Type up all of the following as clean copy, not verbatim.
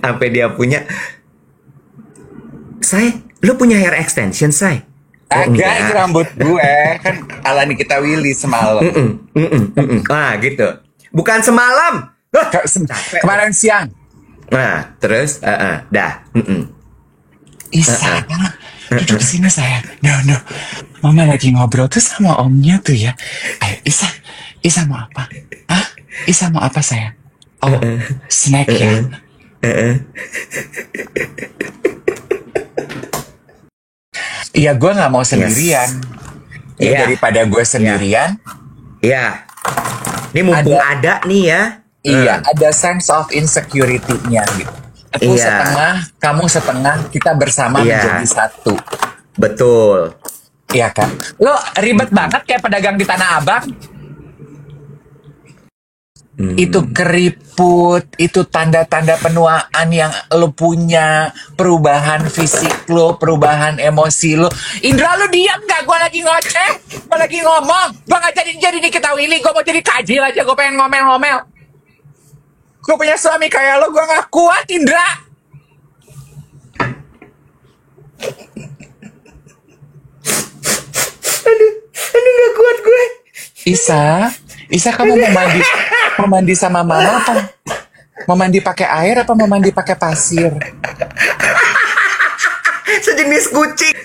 Sampai dia punya, Say, lu punya hair extension, Say? Oh Agak ini enggak. rambut gue kan ala Nikita Willy semalam. Gitu. Bukan semalam. Hah, capek deh. Kemarin siang. Nah, terus, dah. Isa, duduk sini sayang. No. Mama lagi ngobrol tuh sama omnya tuh ya. Ayo, Isa. Isa mau apa? Hah? Isa mau apa sayang? Oh, snack ya. Iya, gue nggak mau sendirian. Ya, Iya. daripada gue sendirian, Iya. Ini mumpung ada nih ya. iya, ada sense of insecurity-nya gitu. Aku Iya. setengah, kamu setengah, kita bersama Iya. menjadi satu. Betul. Iya kan? Lo ribet banget kayak pedagang di Tanah Abang. Itu keriput, itu tanda-tanda penuaan yang lo punya, perubahan fisik lo, perubahan emosi lo. Indra, lo diam gak? Gue lagi ngoceh, gue lagi ngomong. Gue gak jadi Nikita Willy, gue mau jadi Kajil aja, gue pengen ngomel-ngomel. Gue punya suami kayak lo, gue gak kuat, Indra. Aduh gak kuat gue. Isa kamu mau mandi sama mama apa? Mau mandi pakai air apa mau mandi pakai pasir? Sejenis kucing.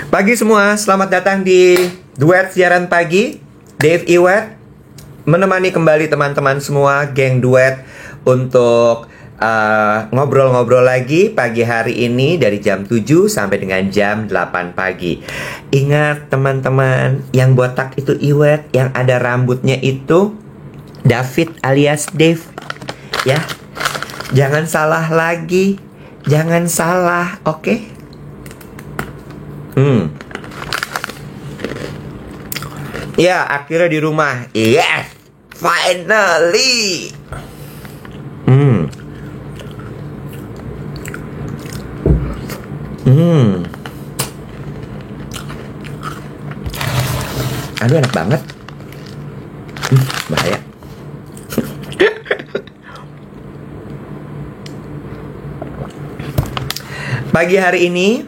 Pagi semua, selamat datang di Duet Siaran Pagi. Dave Iwet menemani kembali teman-teman semua, geng Duet, untuk ngobrol-ngobrol lagi pagi hari ini dari jam 7 sampai dengan jam 8 pagi. Ingat teman-teman, yang botak itu Iwet, yang ada rambutnya itu David alias Dave. Ya, jangan salah lagi. Jangan salah, oke? Ya, akhirnya di rumah. Yes, finally. Aduh, enak banget. Bahaya. Pagi hari ini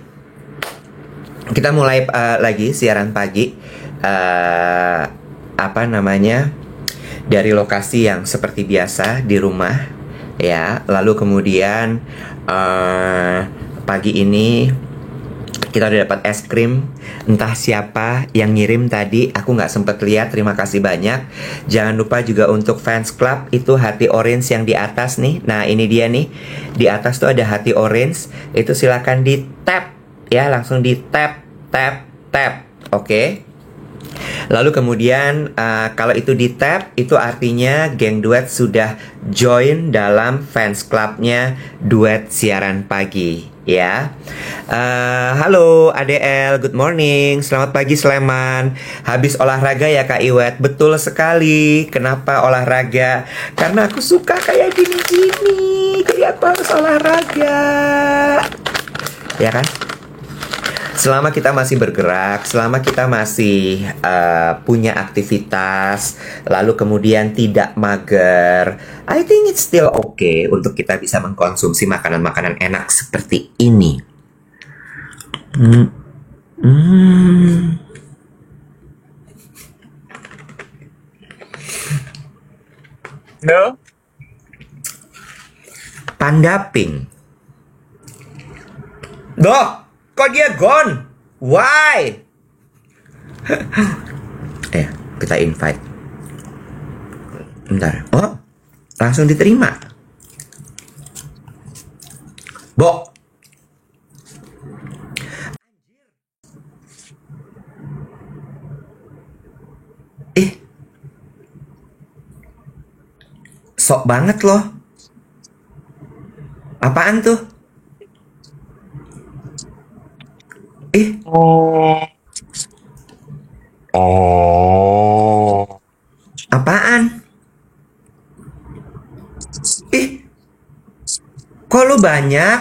kita mulai lagi siaran pagi. Apa namanya, dari lokasi yang seperti biasa di rumah ya. Lalu kemudian pagi ini kita udah dapat es krim. Entah siapa yang ngirim tadi, aku nggak sempet lihat. Terima kasih banyak. Jangan lupa juga untuk fans club, itu hati orange yang di atas nih. Nah, ini dia nih, di atas tuh ada hati orange. Itu silakan di tap ya, langsung di tap. Oke. Lalu kemudian kalau itu di tap, itu artinya geng Duet sudah join dalam fans clubnya Duet Siaran Pagi ya. Halo ADL, good morning. Selamat pagi Sleman. Habis olahraga ya Kak Iwet? Betul sekali. Kenapa olahraga? Karena aku suka kayak gini-gini, jadi aku harus olahraga. Ya kan? Selama kita masih bergerak, selama kita masih punya aktivitas, lalu kemudian tidak mager, I think it's still okay untuk kita bisa mengkonsumsi makanan-makanan enak seperti ini. No? Pandaping. Doh, kok dia gone? Why? Kita invite. Bentar. Oh, langsung diterima. Bo. Sok banget loh. Apaan tuh? Apaan? Kok lu banyak?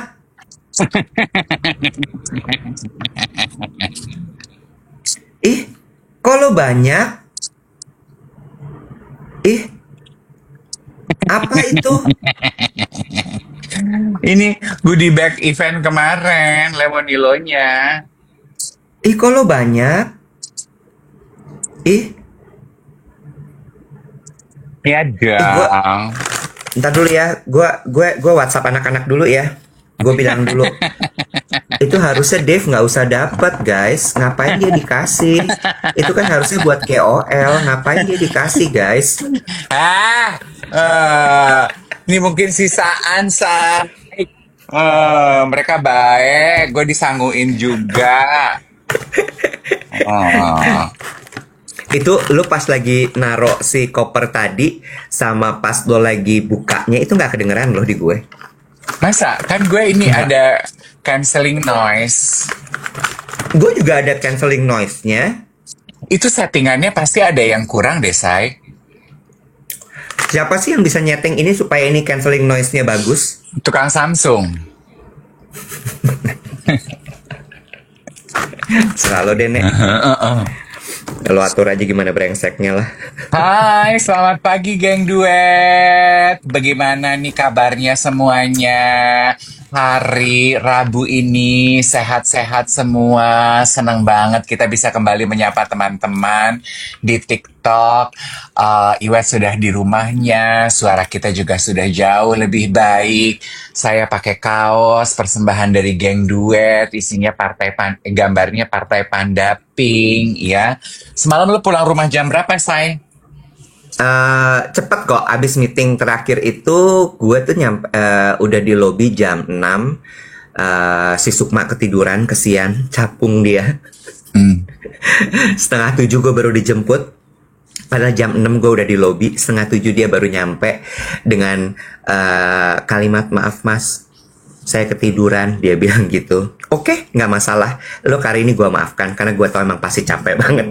Kalau banyak, ih, apa itu? Ini goodie bag event kemarin, Lemonilonya. Ih, kalau banyak, ih, Ya gue, dong. ntar dulu ya, gue WhatsApp anak-anak dulu ya. Gue bilang dulu, itu harusnya Dave nggak usah dapat guys. Ngapain dia dikasih? Itu kan harusnya buat KOL. Ngapain dia dikasih guys? Ah, ini mungkin sisaan, say. Mereka baik, gue disangguin juga. Oh. Itu lu pas lagi naro si koper tadi sama pas lo lagi bukanya itu nggak kedengeran loh di gue. Masa? Kan gue ini Nggak. ada canceling noise. Gue juga ada canceling noise-nya. Itu settingannya pasti ada yang kurang deh, say. Siapa sih yang bisa nyeting ini supaya ini canceling noise-nya bagus? Tukang Samsung. Selalu deh, Nek. Lo atur aja gimana brengseknya lah. Hai, selamat pagi geng duet. Bagaimana nih kabarnya semuanya? Hari Rabu ini sehat-sehat semua. Senang banget kita bisa kembali menyapa teman-teman di TikTok. Iwet sudah di rumahnya, suara kita juga sudah jauh lebih baik. Saya pakai kaos persembahan dari geng duet, isinya gambarnya Partai Panda Pink, ya. Semalam lu pulang rumah jam berapa, Say? Cepet kok, abis meeting terakhir itu gue tuh udah di lobi jam 6. Si Sukma ketiduran, kesian, capung dia. Setengah 7 gue baru dijemput. Padahal jam 6 gue udah di lobi, setengah 7 dia baru nyampe dengan kalimat, maaf mas, saya ketiduran, dia bilang gitu. Oke, nggak masalah, lo kali ini gue maafkan karena gue tau emang pasti capek banget.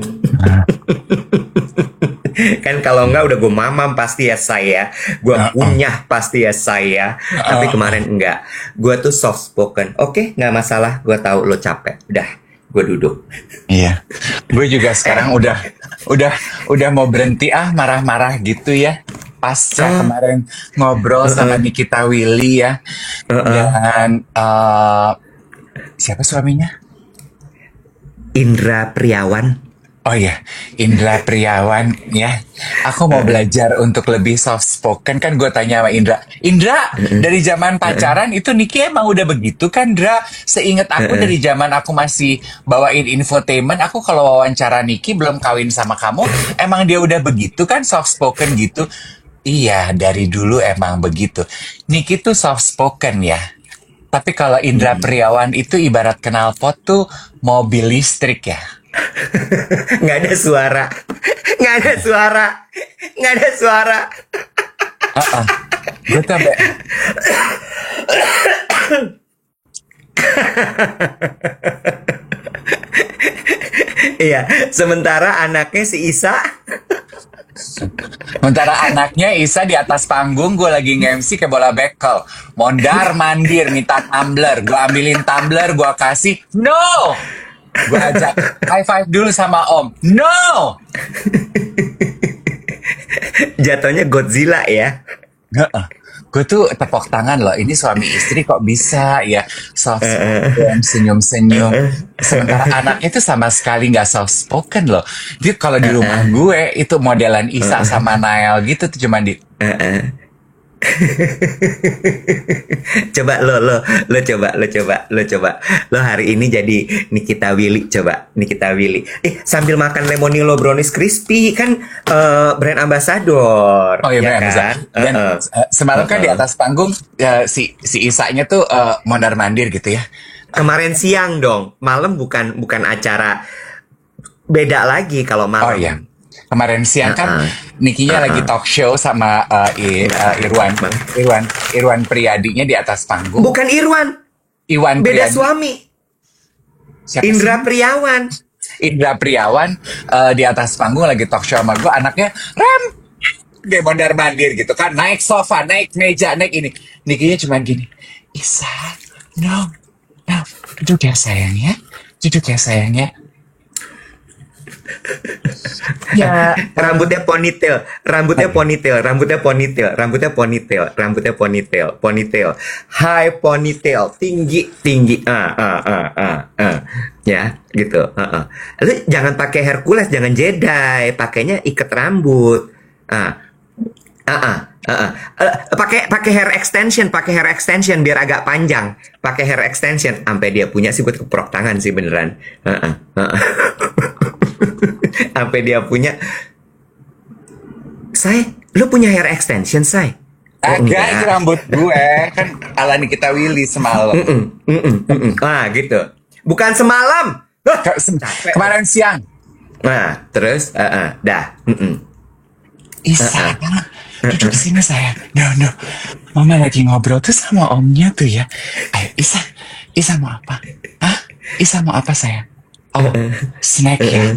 Kan kalau enggak udah gue mamam pasti ya saya, gue punya pasti ya saya. Tapi kemarin enggak, gue tuh soft spoken. Oke, nggak masalah, gue tahu lo capek. Udah, gue duduk. Iya, gue juga sekarang udah mau berhenti marah-marah gitu ya. Pasca kemarin ngobrol sama Nikita Willy ya, dan siapa suaminya? Indra Priawan. Oh ya, Indra Priawan ya. Aku mau belajar untuk lebih soft spoken. Kan gue tanya sama Indra, dari zaman pacaran itu Niki emang udah begitu kan, Indra? Seingat aku dari zaman aku masih bawain infotainment, aku kalau wawancara Niki belum kawin sama kamu, emang dia udah begitu kan, soft spoken gitu? Iya, dari dulu emang begitu. Niki tuh soft spoken ya. Tapi kalau Indra Priawan itu ibarat knalpot tuh mobil listrik ya. Nggak ada suara, nggak ada suara, nggak ada suara. Gue tuh Iya, sementara anaknya si Isa. Sementara anaknya Isa di atas panggung, gue lagi nge-MC ke bola bekel. Mondar mandir minta tumbler, gue ambilin tumbler, gue kasih, no! Gue ajak high five dulu sama Om, no! Jatuhnya Godzilla ya. Gue tuh tepok tangan loh, ini suami istri kok bisa ya soft spoken, senyum-senyum. Sementara anaknya itu sama sekali nggak soft spoken loh. Dia kalau di rumah gue itu modelan Isa sama Nael gitu tuh cuman di Coba lo coba lo hari ini jadi Nikita Willy, coba Nikita Willy. Sambil makan Lemonilo brownies crispy kan, brand ambassador. Oh iya, ya benar, kan? Dan semalam kan di atas panggung si Isanya tuh mondar mandir gitu ya. Kemarin siang dong, malam bukan acara, beda lagi kalau malam. Oh iya. Kemarin siang kan Nikinya lagi talk show sama Irwan Priyadinya di atas panggung. Bukan Irwan. Iwan Beda Priyadi. suami. Siapa Indra sih? Priawan. Indra Priawan di atas panggung lagi talk show sama gue. Anaknya dia mondar mandir gitu kan, naik sofa, naik meja, naik ini. Nikinya cuma gini, Isa, no, duduk ya sayang ya, duduk ya sayang ya. Ya, Rambutnya ponytail, rambutnya ponytail, rambutnya ponytail, rambutnya ponytail, rambutnya ponytail, ponytail, high ponytail, tinggi, tinggi, ya, gitu. Lu jangan pakai Hercules, jangan Jedi, pakainya ikat rambut, pakai hair extension, biar agak panjang, pakai hair extension, sampai dia punya sih buat keprok tangan sih beneran, sampai dia punya. Say, lu punya hair extension, Say? agak itu rambut gue kan ala Nikita Willy semalam. Gitu. Bukan semalam. Kemarin siang. Nah, terus, dah. Isa, duduk sini saya. No. Mama lagi ngobrol tuh sama omnya tuh ya. Ayo, Isa mau apa? Hah? Isa mau apa saya? Oh, snack ya.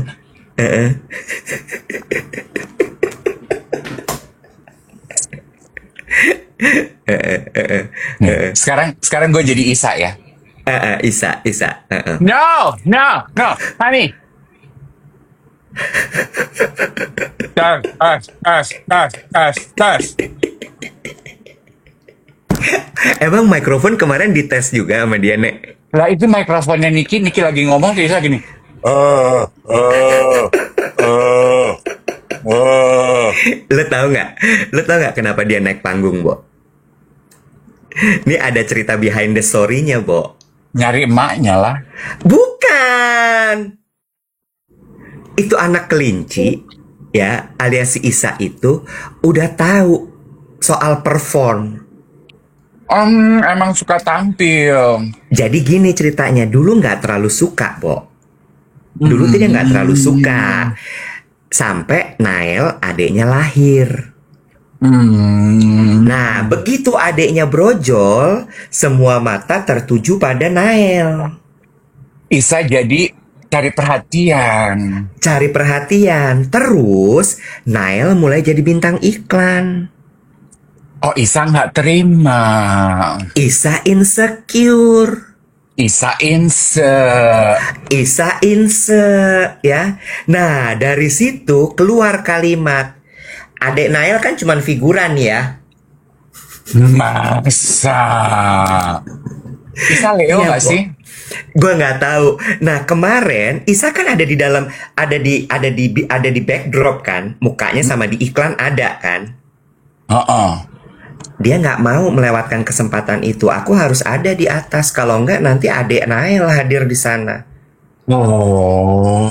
Sekarang gue jadi Isa ya. Isa. No, honey. Tas. Emang mikrofon kemarin dites juga sama dia, Nek? Lah itu mikrofonnya Niki lagi ngomong terus gini. Lo tau nggak kenapa dia naik panggung, Bo? Ini ada cerita behind the story-nya, Bo. Nyari emaknya lah. Bukan. Itu anak kelinci, ya, alias si Isa itu udah tahu soal perform. Emang suka tampil. Jadi gini ceritanya, dulu nggak terlalu suka, Bo. Dulu dia nggak terlalu suka. Sampai Nael adiknya lahir. Nah, begitu adiknya brojol, semua mata tertuju pada Nael. Isa jadi cari perhatian. Terus Nael mulai jadi bintang iklan. Oh, Isa nggak terima. Isa insecure. Isa ya. Nah, dari situ keluar kalimat, adek Nael kan cuman figuran ya. Masa? Isa Leo Iya, nggak Bo. sih? Gue nggak tahu. Nah, kemarin Isa kan ada di dalam, ada di backdrop kan, mukanya sama di iklan ada kan. Dia nggak mau melewatkan kesempatan itu. Aku harus ada di atas, kalau nggak nanti adek Nael hadir di sana. Oh.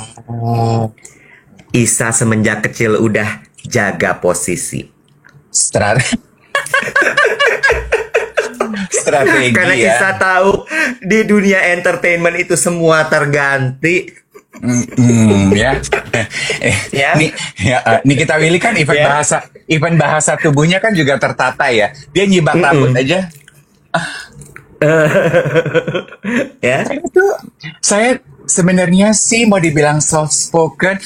Isa semenjak kecil udah jaga posisi. Strategi Karena ya. Isa tahu di dunia entertainment itu semua terganti. Ya. Ya. Nikita Willy kan event bahasa tubuhnya kan juga tertata ya. Dia nyibak rambut aja. Ya. Saya sebenarnya sih mau dibilang soft spoken.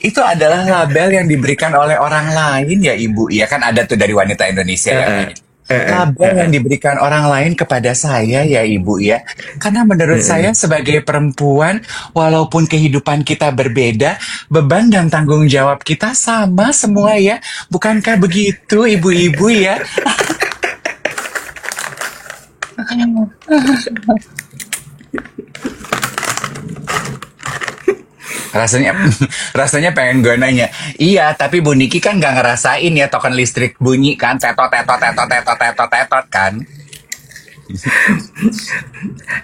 Itu adalah label yang diberikan oleh orang lain ya Ibu. Ya kan ada tuh dari wanita Indonesia ya. Label yang diberikan orang lain kepada saya ya Ibu ya. Karena menurut saya sebagai perempuan, walaupun kehidupan kita berbeda, beban dan tanggung jawab kita sama semua ya. Bukankah begitu Ibu-ibu ya? Rasanya pengen gue nanya. Iya, tapi Bu Niki kan gak ngerasain ya token listrik bunyi kan, tetot kan.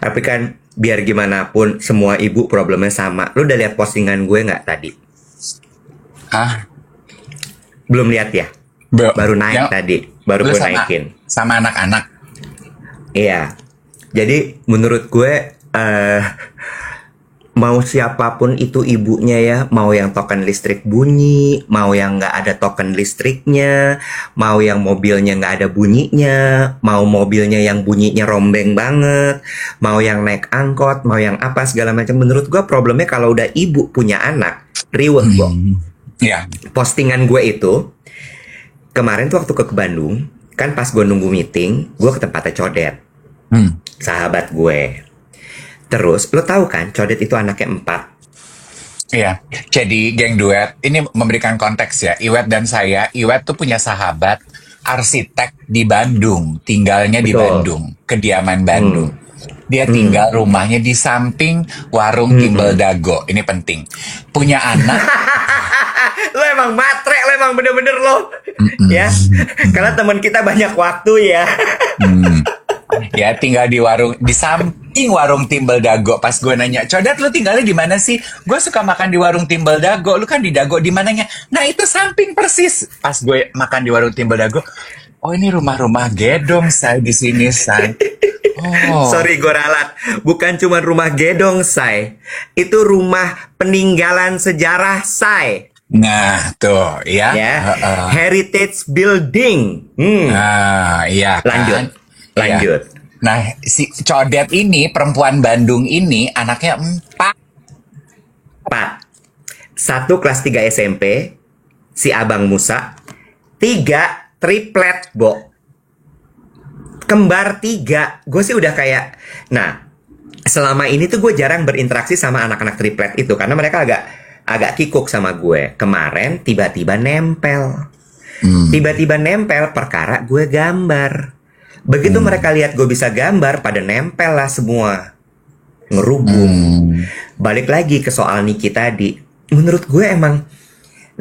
Tapi kan biar gimana pun semua ibu problemnya sama. Lu udah lihat postingan gue nggak tadi? Hah? Belum lihat ya? Baru naik tadi, baru gue naikin. Sama anak-anak. Iya. Jadi menurut gue mau siapapun itu ibunya ya, mau yang token listrik bunyi, mau yang nggak ada token listriknya, mau yang mobilnya nggak ada bunyinya, mau mobilnya yang bunyinya rombeng banget, mau yang naik angkot, mau yang apa segala macam. Menurut gue problemnya kalau udah ibu punya anak, riweh kok. Iya. Postingan gue itu kemarin tuh waktu ke Bandung, kan pas gue nunggu meeting, gue ke tempatnya Codet, sahabat gue. Terus, lo tahu kan, Codet itu anaknya 4. Iya, jadi geng duet ini memberikan konteks ya. Iwet dan saya, Iwet tuh punya sahabat arsitek di Bandung, tinggalnya di Betul. Bandung, kediaman Bandung. Hmm. Dia Hmm. tinggal rumahnya di samping warung Timbel Hmm. Dago. Ini penting. Punya anak. Lo emang matre, lo emang bener-bener lo. Ya, karena teman kita banyak waktu ya. Hmm. Ya tinggal di warung di samping warung Timbel Dago. Pas gue nanya, Codet lu tinggalnya di mana sih? Gue suka makan di warung Timbel Dago. Lu kan di Dago di mananya? Nah itu samping persis. Pas gue makan di warung Timbel Dago, oh ini rumah-rumah gedong say di sini say. Oh, Sorry gue ralat, bukan cuma rumah gedong, Say. Itu rumah peninggalan sejarah, Say. nah tuh ya. Ya, Heeh. heritage building. Nah, iya Lanjut, kan? lanjut. Iya. Nah, si Codet ini, perempuan Bandung ini, anaknya 4. 4. 1 kelas 3 SMP, si Abang Musa. 3 triplet, Bo. Kembar 3. Gue sih udah kayak, nah, selama ini tuh gue jarang berinteraksi sama anak-anak triplet itu karena mereka agak kikuk sama gue. Kemarin tiba-tiba nempel. Tiba-tiba nempel perkara gue gambar. Begitu mereka lihat gue bisa gambar, pada nempel lah semua. Ngerubung. Balik lagi ke soal Niki tadi. Menurut gue emang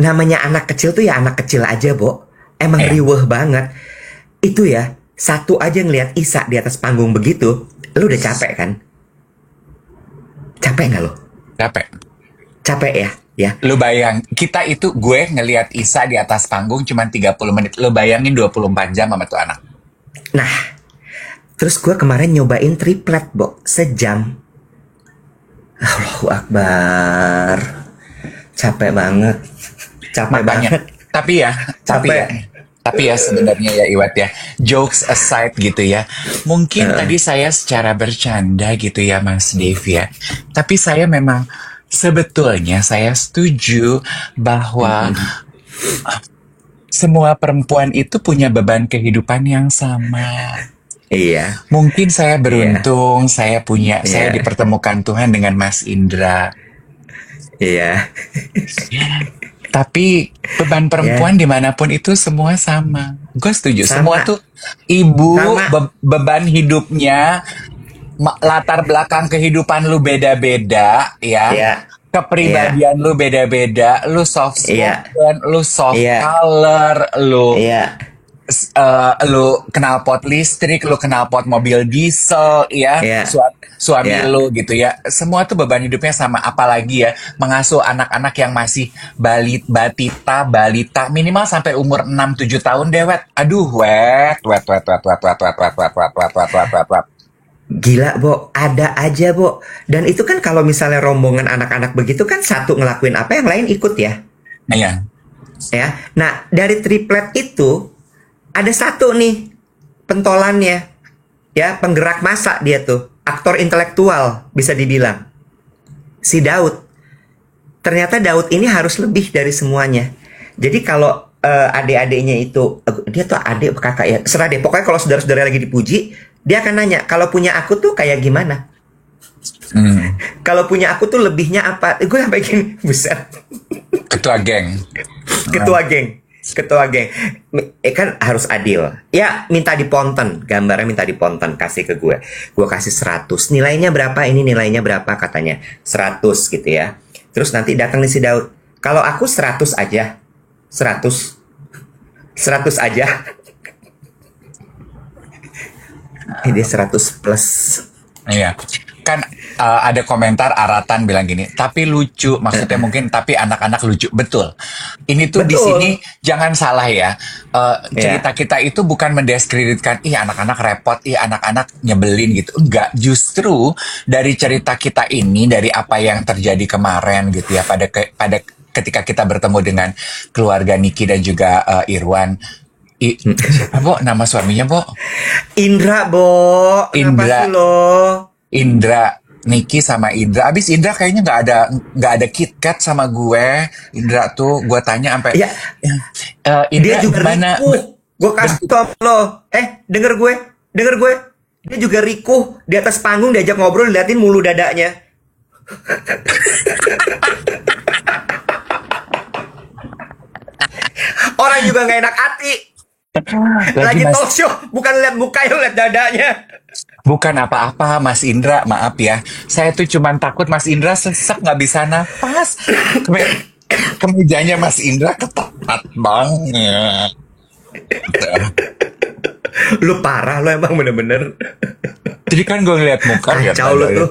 namanya anak kecil tuh ya anak kecil aja, Bo. Emang Iya. riweh banget. Itu ya, satu aja ngelihat Isa di atas panggung begitu, lu udah capek kan? Capek nggak lo? Capek. Capek ya? Ya. Lu bayang, kita itu gue ngelihat Isa di atas panggung cuma 30 menit. Lu bayangin 24 jam sama tuh anak. Nah, terus gue kemarin nyobain triplet, Bo. Sejam. Allahu Akbar. Capek banget. Capek Makanya, banget. tapi Capek. ya sebenarnya ya Iwat ya, jokes aside gitu ya, mungkin tadi saya secara bercanda gitu ya Mas Dave ya, tapi saya memang sebetulnya saya setuju bahwa semua perempuan itu punya beban kehidupan yang sama. Iya. Mungkin saya beruntung, saya Iya. dipertemukan Tuhan dengan Mas Indra. Iya. Tapi beban perempuan dimanapun itu semua sama. Gue setuju. Sama. Semua tuh ibu Sama. beban hidupnya, latar belakang kehidupan lu beda-beda, ya. Iya. Kepribadian lu beda-beda. Lu soft Iya. spoken, lu soft Iya. color, Iya. lu knalpot listrik, lu knalpot mobil diesel, ya. Iya. Suami Iya. lu gitu ya. Semua tuh beban hidupnya sama, apalagi ya mengasuh anak-anak yang masih balita, minimal sampai umur 6-7 tahun deh, Wet. Aduh, wet. Gila, Bo. Ada aja, Bo. Dan itu kan kalau misalnya rombongan anak-anak begitu kan satu ngelakuin apa yang lain ikut ya. Iya. Ya. Nah, dari triplet itu ada satu nih pentolannya. Ya, penggerak massa dia tuh. Aktor intelektual bisa dibilang. Si Daud. Ternyata Daud ini harus lebih dari semuanya. Jadi kalau adik-adiknya itu, dia tuh adik kakak ya, serah deh. Pokoknya kalau saudara-saudara lagi dipuji, dia akan nanya, kalau punya aku tuh kayak gimana? Kalau punya aku tuh lebihnya apa? Gue sampai gini, buset. Ketua geng. Ketua geng kan harus adil ya, minta diponten, gambarnya minta diponten, kasih ke gue kasih 100, nilainya berapa, ini nilainya berapa, katanya 100 gitu ya. Terus nanti datang nih si Daud, kalau aku 100 aja, 100 aja. Ini 100 plus. Iya. Kan ada komentar Aratan bilang gini, tapi lucu, maksudnya mungkin tapi anak-anak lucu. Betul. Ini tuh di Betul. sini jangan salah ya. Cerita kita itu bukan mendiskreditkan ih anak-anak repot, ih anak-anak nyebelin gitu. Enggak, justru dari cerita kita ini, dari apa yang terjadi kemarin gitu ya, pada ketika kita bertemu dengan keluarga Niki dan juga Irwan. Siapa, Bo? Nama suaminya, Bo? Indra, Bo. Indra. Kenapa sih lo? Indra, Niki sama Indra. Abis Indra kayaknya nggak ada KitKat sama gue. Indra tuh gue tanya sampai Ya. Indra Dia juga gimana? rikuh. Gue kasih tau lo. Denger gue. Dia juga rikuh di atas panggung, diajak ngobrol, liatin mulu dadanya. malah nggak enak hati. Lagi Lagi Mas, talk show, bukan lihat muka, yang lihat dadanya. bukan apa-apa Mas Indra, maaf ya. Saya tuh cuman takut Mas Indra sesek nggak bisa nafas. Kemejanya Mas Indra ketat banget. Lu parah lo emang bener-bener. Jadi kan gue ngeliat muka ya Kacau lu tuh.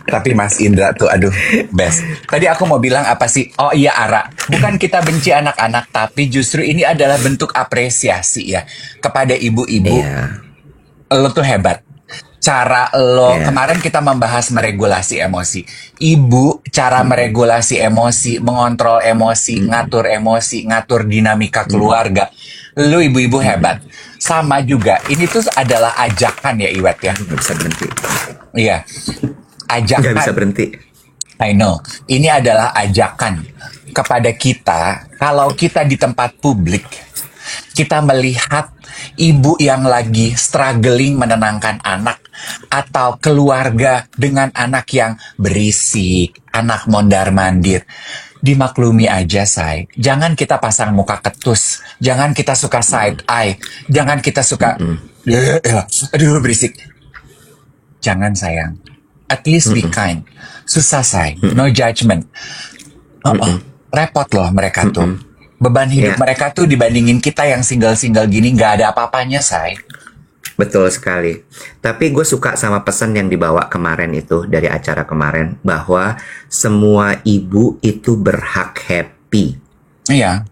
Tapi Mas Indra tuh aduh best. Tadi aku mau bilang apa sih? Oh iya Ara, bukan kita benci anak-anak, tapi justru ini adalah bentuk apresiasi ya kepada ibu-ibu. Iya. Lo tuh hebat. Cara lo Iya. kemarin kita membahas meregulasi emosi. Ibu cara meregulasi emosi, mengontrol emosi, ngatur dinamika keluarga. Lu ibu-ibu hebat. Sama juga, ini tuh adalah ajakan ya Iwet ya. Nggak bisa berhenti. Iya. Nggak bisa Ajakan. berhenti. I know. Ini adalah ajakan kepada kita kalau kita di tempat publik, kita melihat ibu yang lagi struggling menenangkan anak atau keluarga dengan anak yang berisik, anak mondar-mandir. Dimaklumi aja, say. Jangan kita pasang muka ketus. Jangan kita suka side eye. Jangan kita suka, aduh berisik. Jangan sayang. At least be kind. Susah, say. No judgment. Repot loh mereka tuh. Beban hidup Ya. mereka tuh dibandingin kita yang single-single gini nggak ada apa-apanya, say. Betul sekali. Tapi gue suka sama pesan yang dibawa kemarin itu dari acara kemarin, bahwa semua ibu itu berhak happy. Iya.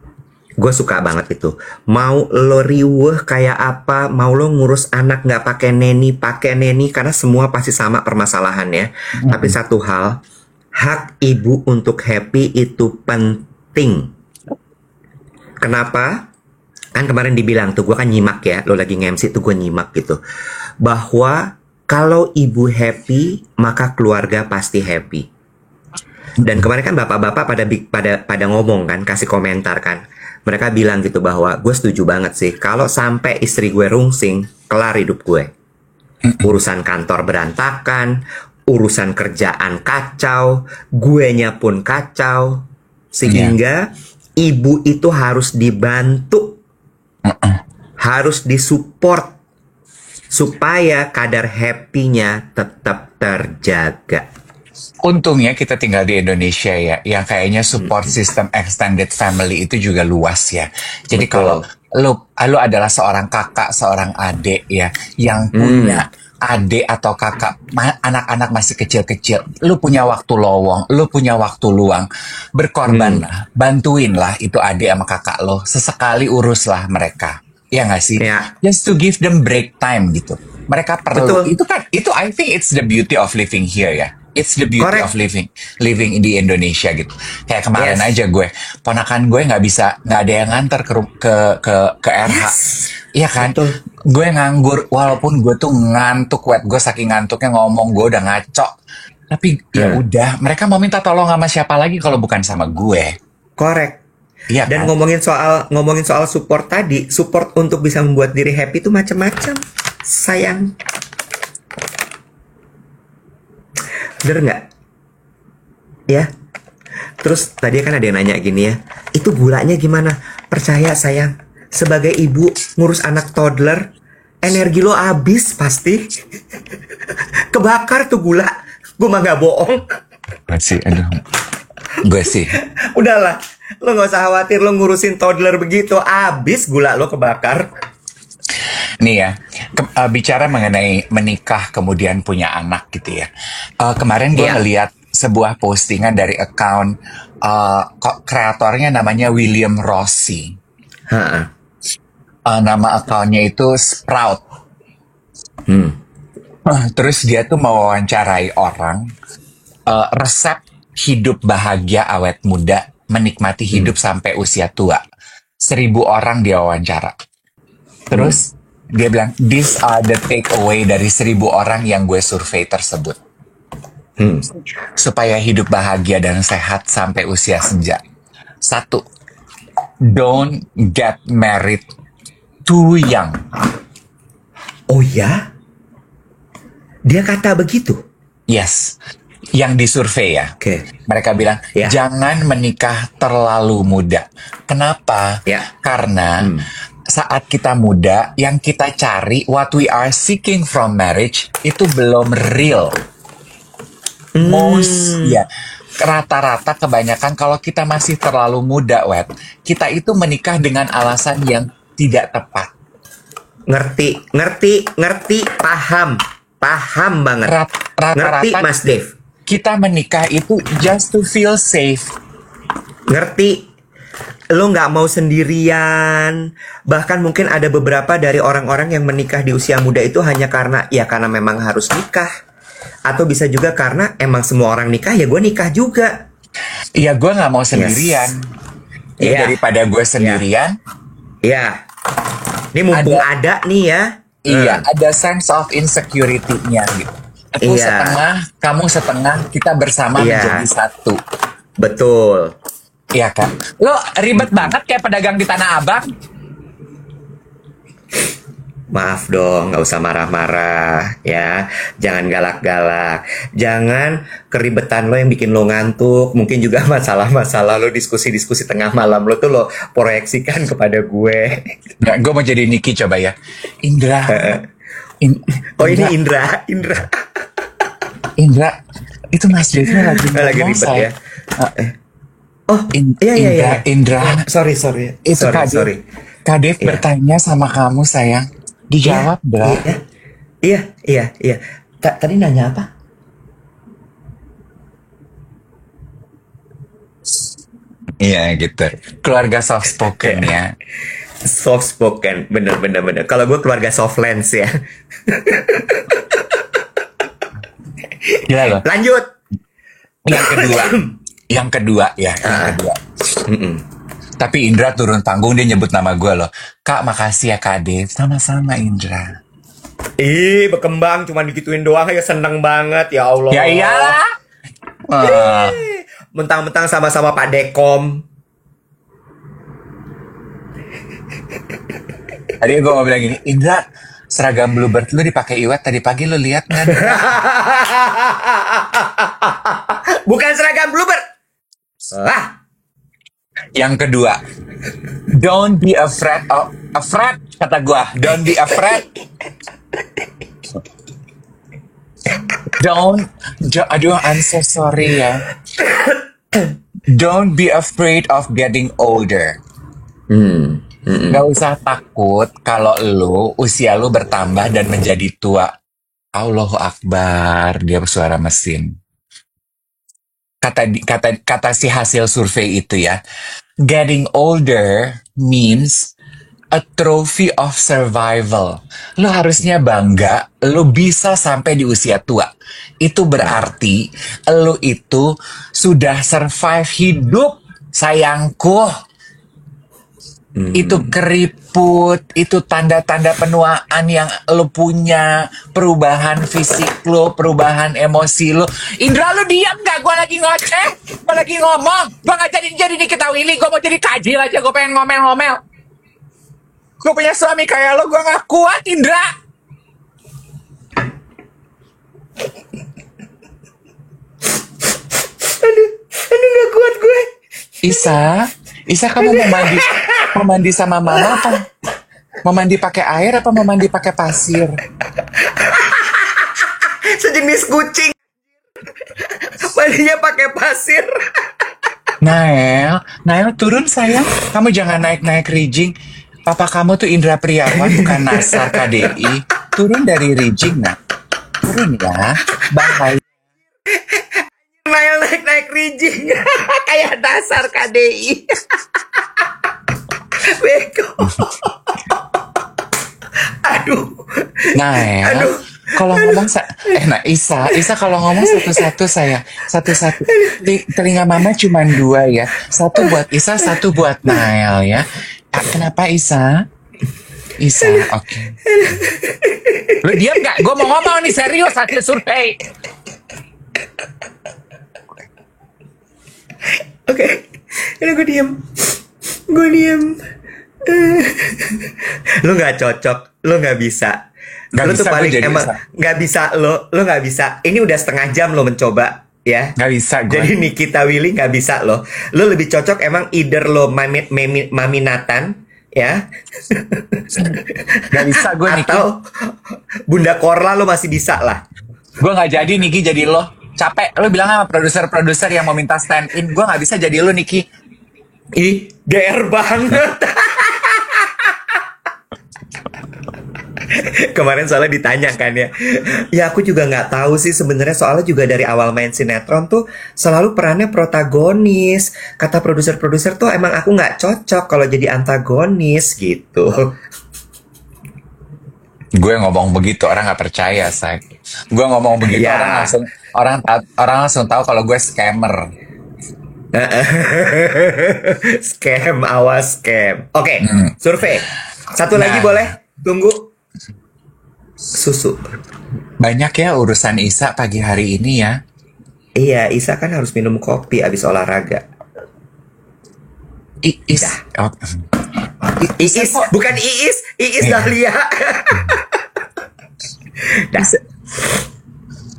Gue suka banget itu. Mau lo riweh kayak apa, mau lo ngurus anak nggak pakai neni, karena semua pasti sama permasalahannya. Tapi satu hal, hak ibu untuk happy itu penting. Kenapa? Kan kemarin dibilang tuh, gue kan nyimak ya, lo lagi nge-MC tuh gue nyimak gitu, bahwa kalau ibu happy, maka keluarga pasti happy. Dan kemarin kan bapak-bapak pada ngomong kan, kasih komentar kan, mereka bilang gitu bahwa gue setuju banget sih, kalau sampai istri gue rungsing, kelar hidup gue. Urusan kantor berantakan, urusan kerjaan kacau, guenya pun kacau, sehingga ibu itu harus dibantu, harus disupport supaya kadar happy-nya tetap terjaga. Untungnya kita tinggal di Indonesia ya, yang kayaknya support system extended family itu juga luas ya. Jadi kalau lu adalah seorang kakak, seorang adik ya, yang punya adik atau kakak, anak-anak masih kecil-kecil, lu punya waktu lowong, lu punya waktu luang, berkorbanlah, bantuinlah itu adik sama kakak lo, sesekali uruslah mereka. Ya nggak sih? Ya. Just to give them break time gitu. Mereka perlu. Betul. Itu I think it's the beauty of living here ya. It's the beauty Correct. of living di Indonesia gitu. Kayak kemarin Yes. aja ponakan gue nggak ada yang nganter ke RH. Iya kan? Betul. Gue nganggur, walaupun gue tuh ngantuk, gue saking ngantuknya ngomong, gue udah ngaco. Tapi ya udah, mereka mau minta tolong sama siapa lagi kalau bukan sama gue. Correct. Iya Dan kan? ngomongin soal support tadi, support untuk bisa membuat diri happy itu macam-macam, sayang. Bener nggak? Ya. Terus tadi kan ada yang nanya gini ya, itu gulanya gimana? Percaya sayang, sebagai ibu ngurus anak toddler, energi lo habis pasti. Kebakar tuh gula. Gue mah nggak bohong. Gue sih. Udahlah, lo nggak usah khawatir, lo ngurusin toddler begitu, habis gula lo kebakar. Nih ya, bicara mengenai menikah kemudian punya anak gitu ya. Kemarin gue ngeliat sebuah postingan dari account kreatornya namanya William Rossi. Nama accountnya itu Sprout. Terus dia tuh mewawancarai orang resep hidup bahagia awet muda, menikmati hidup sampai usia tua. 1.000 orang dia wawancara. Terus dia bilang, these are the takeaway dari 1.000 orang yang gue survei tersebut. Supaya hidup bahagia dan sehat sampai usia senja. 1, don't get married too young. Oh ya? Dia kata begitu? Yes. yang disurvei ya. Oke. Mereka bilang, Ya. jangan menikah terlalu muda. Kenapa? Ya. Karena saat kita muda, yang kita cari, what we are seeking from marriage, itu belum real. Ya, rata-rata kebanyakan kalau kita masih terlalu muda, kita itu menikah dengan alasan yang tidak tepat. Ngerti, paham banget. Ngerti, Rata-rata Mas Dev. kita menikah itu just to feel safe. Ngerti. Lo nggak mau sendirian. Bahkan mungkin ada beberapa dari orang-orang yang menikah di usia muda itu hanya karena memang harus nikah. Atau bisa juga karena emang semua orang nikah, ya gue nikah juga. Iya, gue nggak mau sendirian. Ya, Iya. daripada gue sendirian. Ya. Ini mumpung ada nih ya. Iya, ada sense of insecurity-nya gitu. Aku Iya. setengah, kamu setengah, kita bersama Iya. menjadi satu. Betul. Iya kan? Lo ribet banget kayak pedagang di Tanah Abang. Maaf dong, nggak usah marah-marah ya. Jangan galak-galak. Jangan keribetan lo yang bikin lo ngantuk. Mungkin juga masalah-masalah lo, diskusi-diskusi tengah malam lo tuh lo proyeksikan kepada gue. Nggak, gue mau jadi Niki coba ya. Indra. Oh, ini Indra. Indra, itu Mas Devnya lagi Lagi ngomong, ribet saya. ya. Oh, iya. Indra. Sorry. Itu Sorry. Kak Dev Iya. bertanya sama kamu, sayang. Dijawab, Dra. Iya. Tadi nanya apa? Iya, gitu. Keluarga soft spoken ya. Soft spoken, bener. Kalau gue keluarga soft lens ya. Gila loh. Lanjut. Yang kedua. Tapi Indra turun panggung, dia nyebut nama gue loh. Kak, makasih ya Kak Dev. Sama-sama Indra. Ih, berkembang cuma digituin doang ya, seneng banget ya Allah. Ya iyalah. Mentang-mentang sama-sama Pak Dekom. Tadi gue mau bilang gini, Indra, seragam Bluebird lu dipakai Iwet tadi pagi, lu lihat nggak? Bukan seragam Bluebird. Yang kedua, don't be afraid kata gue, don't be afraid. Aduh, I'm so sorry ya. Don't be afraid of getting older. Gak usah takut kalau usia lu bertambah dan menjadi tua. Allahu Akbar, dia suara mesin. Kata si hasil survei itu ya, getting older means a trophy of survival. Lu harusnya bangga, lu bisa sampai di usia tua. Itu berarti lu itu sudah survive hidup, sayangku. Itu keriput, itu tanda-tanda penuaan yang lu punya, perubahan fisik lu, perubahan emosi lu. Indra, lu diam gak? Gue lagi ngoceh, gue lagi ngomong. Gue gak jadi Nikita Willy, gue mau jadi Kajil aja, gue pengen ngomel-ngomel. Gue punya suami kayak lo, gue gak kuat, Indra. Aduh gak kuat gue. Isa, kamu mau mandi sama mama apa? Mau mandi pakai air apa mau mandi pakai pasir? Sejenis kucing. Mandinya pakai pasir. Nael turun sayang. Kamu jangan naik-naik rijing. Papa kamu tuh Indra Priawan, bukan Nasar KDI. Turun dari rijing, nak. Turun ya. Bahaya. Nael naik rijing. Kayak dasar KDI. Beko. Aduh. Nael, kalau ngomong Isa kalau ngomong satu-satu saya. Satu-satu. Telinga mama cuma 2 ya. Satu buat Isa, satu buat Nael ya. Kenapa Isa, oke. Lu diam gak? Gue mau ngomong nih, serius hasil survei. Oke. Ini gue diem. Lu gak cocok. Lu gak bisa. Gak Lu bisa, tuh paling gue jadi emang bisa. gak bisa. Lu gak bisa. Ini udah setengah jam lo mencoba ya. Nggak bisa gue. Jadi Nikita Willy nggak bisa loh. Lo lebih cocok emang either lo Mami Nathan ya, Nggak bisa gue Niki. atau Bunda Korla lo masih bisa lah. Gue nggak jadi Niki jadi lo. Capek. Lo bilang sama produser-produser yang mau minta stand in. Gue nggak bisa jadi lo Niki. Ih, GR banget. Kemarin soalnya ditanya kan ya. Ya aku juga nggak tahu sih sebenarnya, soalnya juga dari awal main sinetron tuh selalu perannya protagonis. Kata produser-produser tuh emang aku nggak cocok kalau jadi antagonis gitu. Gue ngomong begitu orang nggak percaya, say. Gue ngomong begitu Ya. orang langsung tahu kalau gue scammer. Scam, awas scam. Oke, survei. Satu lagi Nah. boleh? Tunggu. Susu. Banyak ya urusan Isa pagi hari ini ya. Iya, Isa kan harus minum kopi abis olahraga. Is. Oh. Iis, bukan Iis, Iis Dahlia. Dah.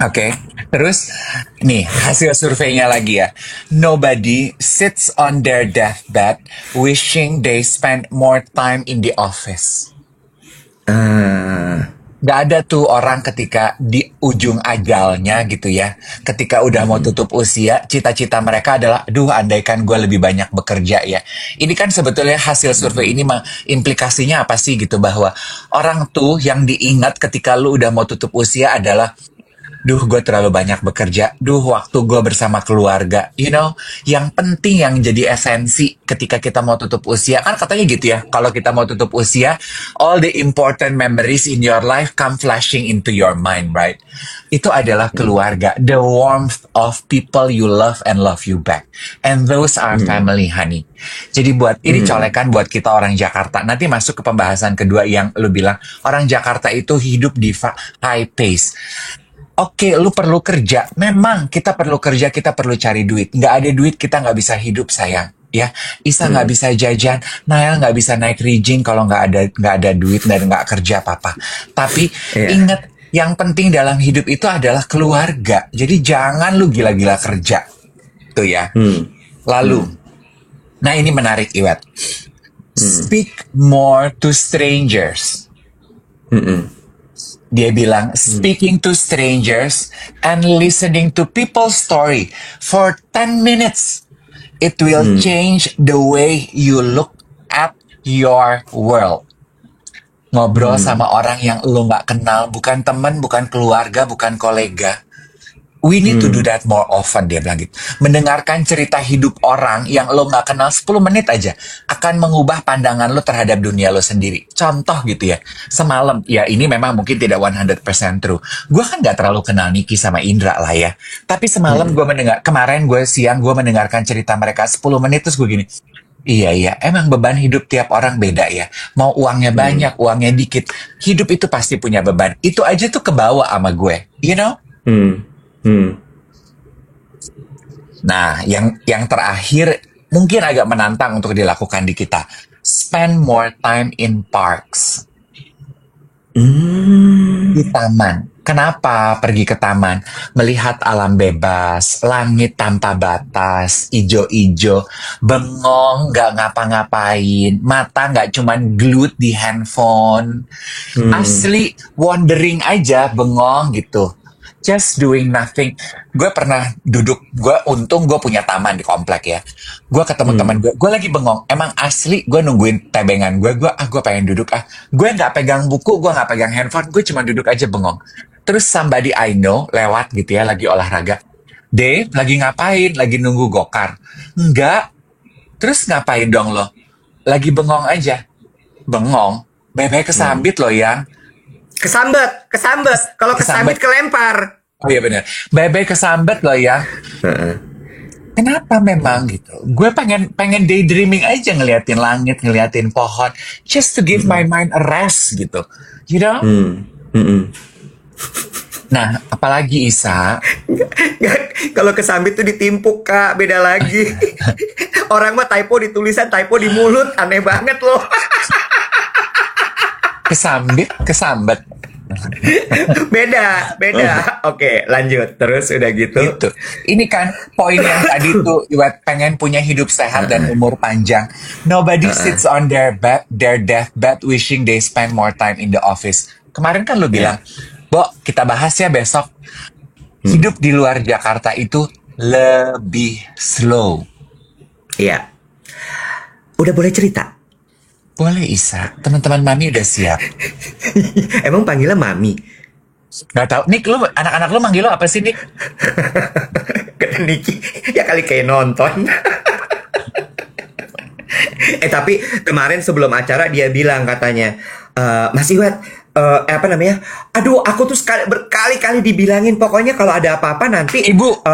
Oke, terus nih hasil surveinya lagi ya. Nobody sits on their deathbed wishing they spent more time in the office. Gak ada tuh orang ketika di ujung ajalnya gitu ya, ketika udah mau tutup usia, cita-cita mereka adalah, duh andaikan gue lebih banyak bekerja ya. Ini kan sebetulnya hasil survei ini implikasinya apa sih gitu, bahwa orang tuh yang diingat ketika lu udah mau tutup usia adalah, duh gue terlalu banyak bekerja, duh waktu gue bersama keluarga, you know, yang penting yang jadi esensi ketika kita mau tutup usia, kan katanya gitu ya, kalau kita mau tutup usia, all the important memories in your life come flashing into your mind, right? Itu adalah keluarga, the warmth of people you love and love you back, and those are family, honey. Jadi buat ini colekan buat kita orang Jakarta. Nanti masuk ke pembahasan kedua yang lu bilang orang Jakarta itu hidup di high pace. Oke, lu perlu kerja. Memang kita perlu kerja, kita perlu cari duit. Nggak ada duit, kita nggak bisa hidup, sayang. Ya, Isa nggak bisa jajan, Nael nggak bisa naik rijing kalau nggak ada duit dan nggak kerja apa-apa. Tapi ingat, yang penting dalam hidup itu adalah keluarga. Jadi jangan lu gila-gila kerja, tuh ya. Lalu, nah ini menarik, Iwet. Speak more to strangers. Dia bilang, speaking to strangers and listening to people's story for 10 minutes, it will change the way you look at your world. Ngobrol sama orang yang lo nggak kenal, bukan teman, bukan keluarga, bukan kolega. We need to do that more often, dia bilang gitu. Mendengarkan cerita hidup orang yang lo nggak kenal 10 menit aja akan mengubah pandangan lo terhadap dunia lo sendiri. Contoh gitu ya, semalam, ya ini memang mungkin tidak 100% true. Gue kan nggak terlalu kenal Niki sama Indra lah ya. Tapi semalam siang gue mendengarkan cerita mereka 10 menit, terus gue gini, iya, emang beban hidup tiap orang beda ya. Mau uangnya banyak, uangnya dikit, hidup itu pasti punya beban. Itu aja tuh kebawa sama gue, you know? Nah, yang terakhir mungkin agak menantang untuk dilakukan di kita. Spend more time in parks. Di taman. Kenapa pergi ke taman? Melihat alam bebas, langit tanpa batas, ijo-ijo, bengong, gak ngapa-ngapain, mata gak cuman glued di handphone. Asli, wandering aja, bengong gitu. Just doing nothing. Gue pernah untung gue punya taman di komplek ya. Gue ketemu teman gue lagi bengong. Emang asli gue nungguin tebengan gue pengen duduk Gue nggak pegang buku, gue nggak pegang handphone, gue cuma duduk aja bengong. Terus somebody I know lewat gitu ya, lagi olahraga. Dave, lagi ngapain? Lagi nunggu gokar? Enggak. Terus ngapain dong lo? Lagi bengong aja. Bengong? Bebe kesambit lo yang. Kesambet. Kalau kesambet kelempar. Oh iya benar. Bebe kesambet loh ya. Kenapa memang gitu? Gue pengen daydreaming aja, ngeliatin langit, ngeliatin pohon, just to give my mind a rest gitu. You know? Nah, apalagi Isa? Kalau kesambit tuh ditimpuk, Kak, beda lagi. Orang mah typo di tulisan, typo di mulut, aneh banget loh. Kesambet. Beda. Oke, lanjut. Terus udah gitu. Gitu. Ini kan poin yang tadi tuh Iwet pengen punya hidup sehat dan umur panjang. Nobody sits on their deathbed wishing they spend more time in the office. Kemarin kan lu bilang, Bo, kita bahas ya besok. Hidup di luar Jakarta itu lebih slow. Iya. Udah boleh cerita? Boleh Isa, teman-teman Mami udah siap. Emang panggilnya Mami? Gak tau, Nick, lu anak-anak lu manggil lu apa sih, Nick? Kata Niki, ya kali kayak nonton. Tapi kemarin sebelum acara dia bilang katanya, Mas Iwet, apa namanya? Aduh, aku tuh berkali-kali dibilangin, pokoknya kalau ada apa-apa nanti Ibu,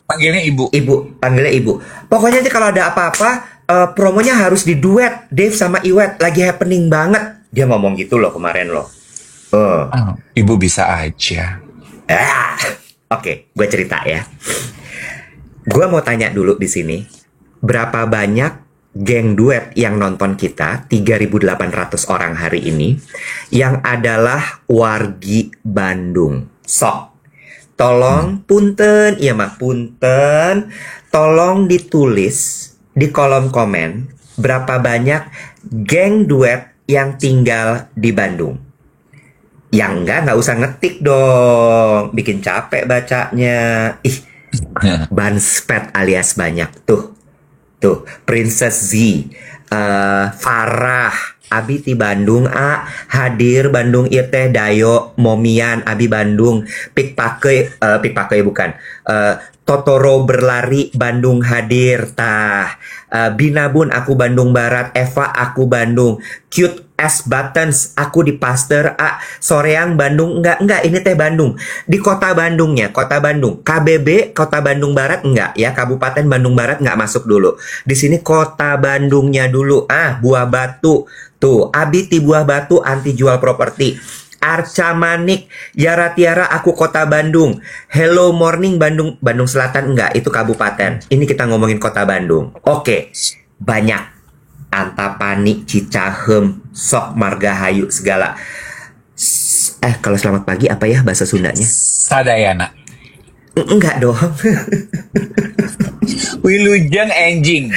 panggilnya Ibu. Panggilnya Ibu. Pokoknya nanti kalau ada apa-apa, promonya harus diduet Dave sama Iwet, lagi happening banget. Dia ngomong gitu loh kemarin loh. Ibu bisa aja. Oke, gue cerita ya. Gue mau tanya dulu di sini, berapa banyak geng duet yang nonton kita, 3.800 orang hari ini, yang adalah wargi Bandung. Sok, tolong punten, iya mah punten, tolong ditulis di kolom komen berapa banyak geng duet yang tinggal di Bandung. Yang nggak usah ngetik dong, bikin capek bacanya. Banspet alias banyak tuh. Princess Z, Farah, Abi ti Bandung, hadir Bandung ieu teh Dayo, Momian, Abi Bandung, Pikpake bukan. Totoro berlari Bandung hadir tah. Binabun aku Bandung Barat, Eva aku Bandung, Cute as Buttons aku di Pasteur, Soreang Bandung enggak ini teh Bandung. Di kota Bandungnya, kota Bandung. KBB Kota Bandung Barat enggak ya, Kabupaten Bandung Barat enggak masuk dulu. Di sini kota Bandungnya dulu. Buah Batu. Tuh, Abi ti Buah Batu anti jual properti. Arca Manik, Yara Tiara aku kota Bandung. Hello Morning Bandung Selatan enggak, itu kabupaten. Ini kita ngomongin kota Bandung. Oke, banyak. Antapani, Cicahem, Sok Margahayu segala. Kalau selamat pagi apa ya bahasa Sundanya? Sadayana. Enggak dong. Wilujeng Enjing.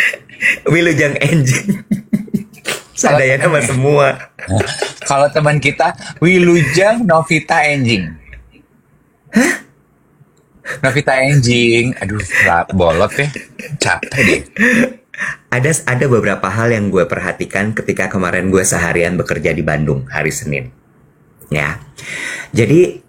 Sadayana mah semua. Kalau teman kita Wilujeng Novita Enjing. Hah? Novita Enjing. Aduh, bolot ya. Capek deh. Ada beberapa hal yang gue perhatikan ketika kemarin gue seharian bekerja di Bandung hari Senin. Ya. Jadi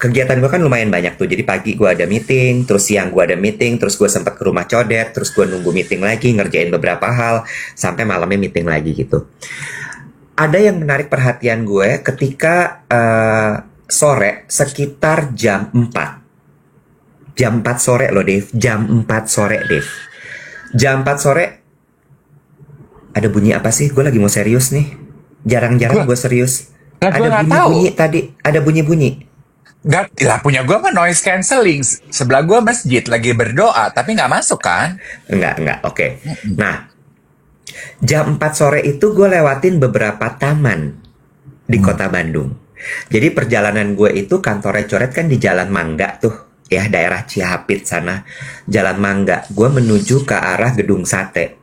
kegiatan gue kan lumayan banyak tuh. Jadi pagi gue ada meeting, terus siang gue ada meeting, terus gue sempat ke rumah Codet, terus gue nunggu meeting lagi, ngerjain beberapa hal, sampai malamnya meeting lagi gitu. Ada yang menarik perhatian gue ketika sore sekitar jam 4. Jam 4 sore loh, Dave. Jam 4 sore, Dave. Jam 4 sore ada bunyi apa sih? Gue lagi mau serius nih. Jarang-jarang gue serius. Ada bunyi-bunyi tadi. Ada bunyi-bunyi. Gak, lah punya gue mah noise cancelling. Sebelah gue masjid lagi berdoa, tapi nggak masuk kan? Enggak, oke. Nah, jam 4 sore itu gue lewatin beberapa taman di kota Bandung. Jadi perjalanan gue itu kantornya Coret kan di Jalan Mangga tuh. Ya, daerah Cihapit sana. Jalan Mangga. Gue menuju ke arah Gedung Sate.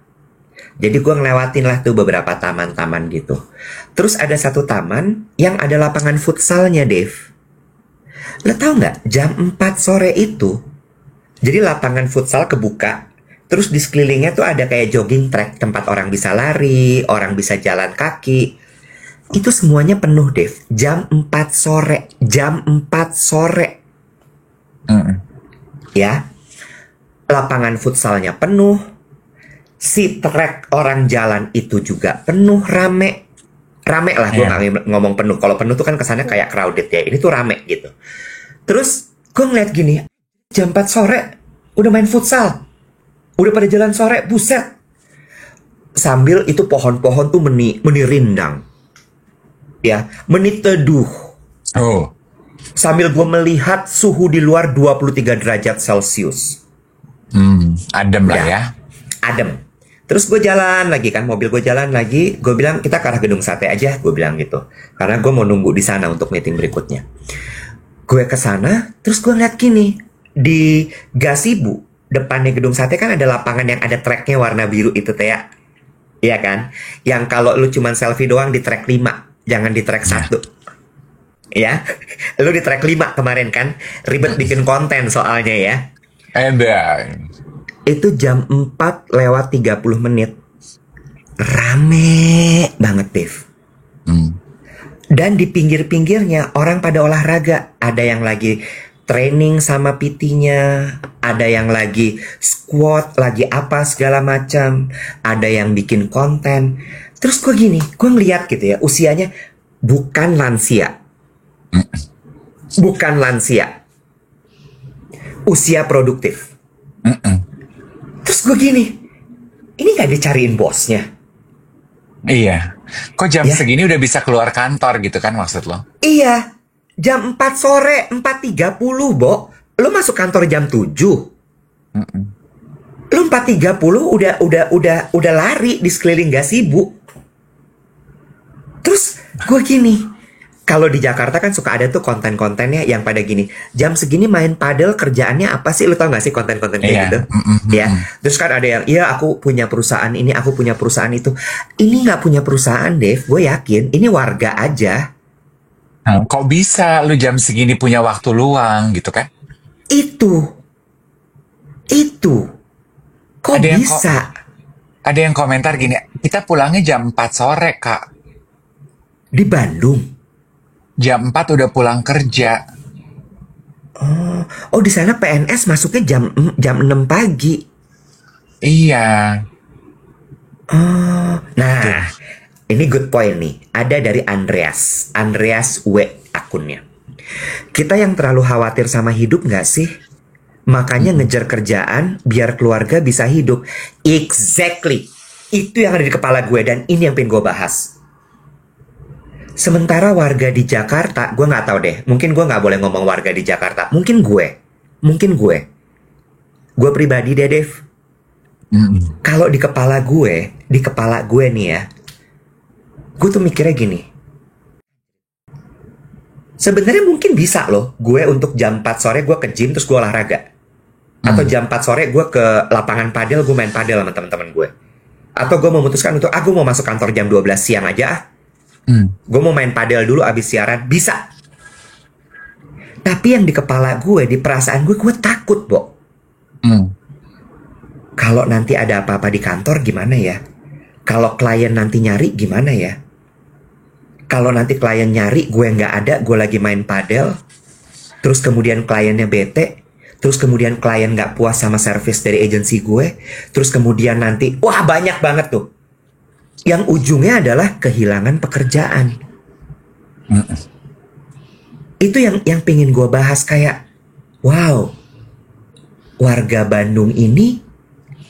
Jadi gue ngelewatin lah tuh beberapa taman-taman gitu. Terus ada satu taman yang ada lapangan futsalnya, Dave. Lo tau nggak? Jam 4 sore itu, jadi lapangan futsal kebuka. Terus di sekelilingnya tuh ada kayak jogging track, tempat orang bisa lari, orang bisa jalan kaki. Itu semuanya penuh, Dave. Jam 4 sore. Jam 4 sore. Ya. Lapangan futsalnya penuh. Si trek orang jalan itu juga penuh, rame lah. Gue gak ngomong penuh. Kalau penuh tuh kan kesannya kayak crowded ya. Ini tuh rame gitu. Terus gue ngeliat gini, jam 4 sore udah main futsal, udah pada jalan sore, buset. Sambil itu pohon-pohon tuh menirindang, ya, meniteduh. Sambil gue melihat suhu di luar 23 derajat Celcius. Adem lah ya. Adem. Terus gue jalan lagi kan, mobil gue jalan lagi. Gue bilang kita ke arah gedung sate aja, gue bilang gitu. Karena gue mau nunggu di sana untuk meeting berikutnya. Gue ke sana, terus gue ngeliat gini, di gazebo depannya gedung sate kan ada lapangan yang ada tracknya warna biru itu teh ya. Iya kan? Yang kalau lu cuman selfie doang di track 5, jangan di track 1. Ya, lu di track 5 kemarin kan, ribet bikin konten soalnya ya. Itu jam 4 lewat 30 menit. Rame banget, Dev. Dan di pinggir-pinggirnya orang pada olahraga. Ada yang lagi training sama PT-nya, ada yang lagi squat, lagi apa segala macam, ada yang bikin konten. Terus gue gini, gue ngeliat gitu ya, usianya bukan lansia. Bukan lansia. Usia produktif. Terus gue gini, ini gak dicariin bosnya? Iya. Kok jam Ya. segini udah bisa keluar kantor gitu kan maksud lo? Iya, jam 4 sore, 4.30, Bo. Lu masuk kantor jam 7. Lu 4.30 udah lari di sekeliling gazebo. Terus gue gini, kalau di Jakarta kan suka ada tuh konten-kontennya yang pada gini, jam segini main padel kerjaannya apa sih? Lu tau gak sih konten-konten kayak Iya. gitu? Ya, terus kan ada yang, iya aku punya perusahaan ini, aku punya perusahaan itu. Ini nggak punya perusahaan, Dev. Gue yakin ini warga aja. Kok bisa lu jam segini punya waktu luang gitu kan? Itu. Kok Ada yang bisa? Ada yang komentar gini, kita pulangnya jam 4 sore, Kak. Di Bandung. Jam 4 udah pulang kerja. Oh, di sana PNS masuknya jam 6 pagi. Iya. Nah, ini good point nih. Ada dari Andreas W akunnya. Kita yang terlalu khawatir sama hidup nggak sih? Makanya ngejar kerjaan biar keluarga bisa hidup. Exactly. Itu yang ada di kepala gue dan ini yang pengen gue bahas. Sementara warga di Jakarta, gue nggak tahu deh. Mungkin gue nggak boleh ngomong warga di Jakarta. Mungkin gue pribadi deh, Dev. Kalau di kepala gue nih ya, gue tuh mikirnya gini. Sebenarnya mungkin bisa loh, gue untuk jam 4 sore gue ke gym terus gue olahraga. Atau jam 4 sore gue ke lapangan padel, gue main padel sama teman-teman gue. Atau gue memutuskan untuk, gue mau masuk kantor jam 12 siang aja ah. Gue mau main padel dulu abis siaran, bisa. Tapi yang di kepala gue, di perasaan gue takut, Bo. Kalau nanti ada apa-apa di kantor gimana ya? Kalau klien nanti nyari gimana ya? Kalau nanti klien nyari, gue nggak ada, gue lagi main padel. Terus kemudian kliennya bete. Terus kemudian klien nggak puas sama service dari agensi gue. Terus kemudian nanti, wah banyak banget tuh. Yang ujungnya adalah kehilangan pekerjaan. Itu yang pengen gue bahas kayak, wow, warga Bandung ini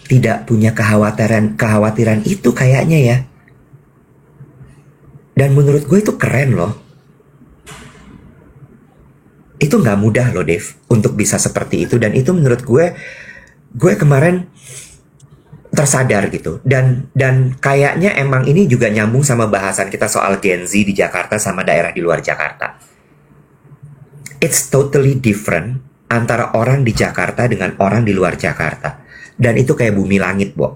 tidak punya kekhawatiran itu kayaknya ya. Dan menurut gue itu keren loh. Itu nggak mudah loh, Dev, untuk bisa seperti itu. Dan itu menurut gue kemarin tersadar gitu. Dan kayaknya emang ini juga nyambung sama bahasan kita soal Gen Z di Jakarta sama daerah di luar Jakarta. It's totally different antara orang di Jakarta dengan orang di luar Jakarta. Dan itu kayak bumi langit, Bo.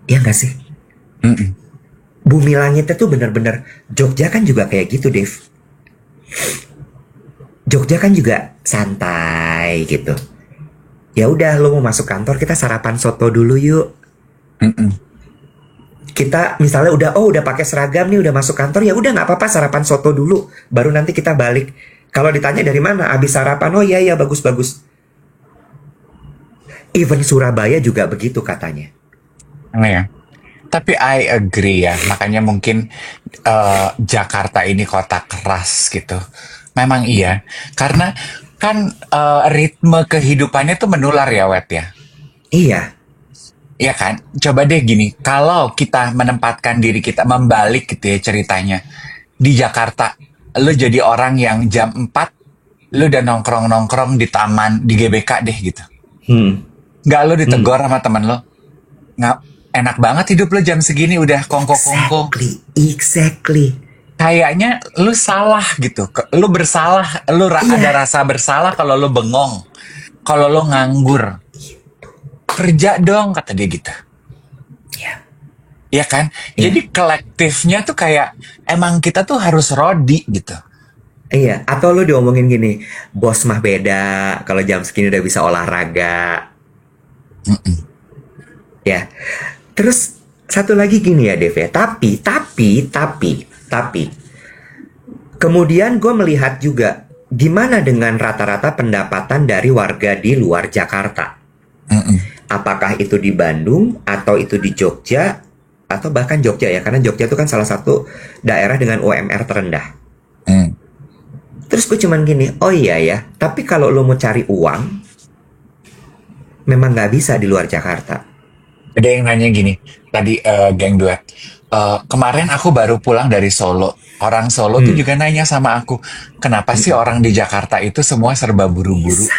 Iya nggak sih? Bumi langitnya tuh bener-bener, Jogja kan juga kayak gitu, Dev. Jogja kan juga santai gitu. Ya udah, lo mau masuk kantor, kita sarapan soto dulu yuk. Kita misalnya udah pakai seragam nih, udah masuk kantor, ya udah nggak apa-apa sarapan soto dulu, baru nanti kita balik. Kalau ditanya dari mana, abis sarapan, oh iya bagus. Even Surabaya juga begitu katanya. Ya. Tapi I agree ya, makanya mungkin Jakarta ini kota keras gitu. Memang iya, karena kan ritme kehidupannya tuh menular ya, Wet ya. Iya. Iya kan? Coba deh gini, kalau kita menempatkan diri kita, membalik gitu ya ceritanya. Di Jakarta, lu jadi orang yang jam 4, lu udah nongkrong-nongkrong di taman, di GBK deh gitu. Nggak lu ditegur sama temen lu? nggak enak banget hidup lo jam segini udah kongko-kongko. Exactly. Kayaknya lu salah gitu. Lu bersalah, ada rasa bersalah kalau lu bengong. Kalau lu nganggur. Kerja dong, kata dia gitu. Iya. Iya kan? Jadi kolektifnya tuh kayak emang kita tuh harus rodi gitu. Iya, atau lu diomongin gini, bos mah beda, kalau jam segini udah bisa olahraga. Ya. Terus satu lagi gini ya Dev ya, tapi kemudian gue melihat juga gimana dengan rata-rata pendapatan dari warga di luar Jakarta. Apakah itu di Bandung atau itu di Jogja atau bahkan Jogja ya, karena Jogja itu kan salah satu daerah dengan UMR terendah. Terus gue cuman gini, oh iya ya, tapi kalau lo mau cari uang, memang nggak bisa di luar Jakarta. Ada yang nanya gini, tadi geng duet. Kemarin aku baru pulang dari Solo. Orang Solo tuh juga nanya sama aku, kenapa sih orang di Jakarta itu semua serba buru-buru?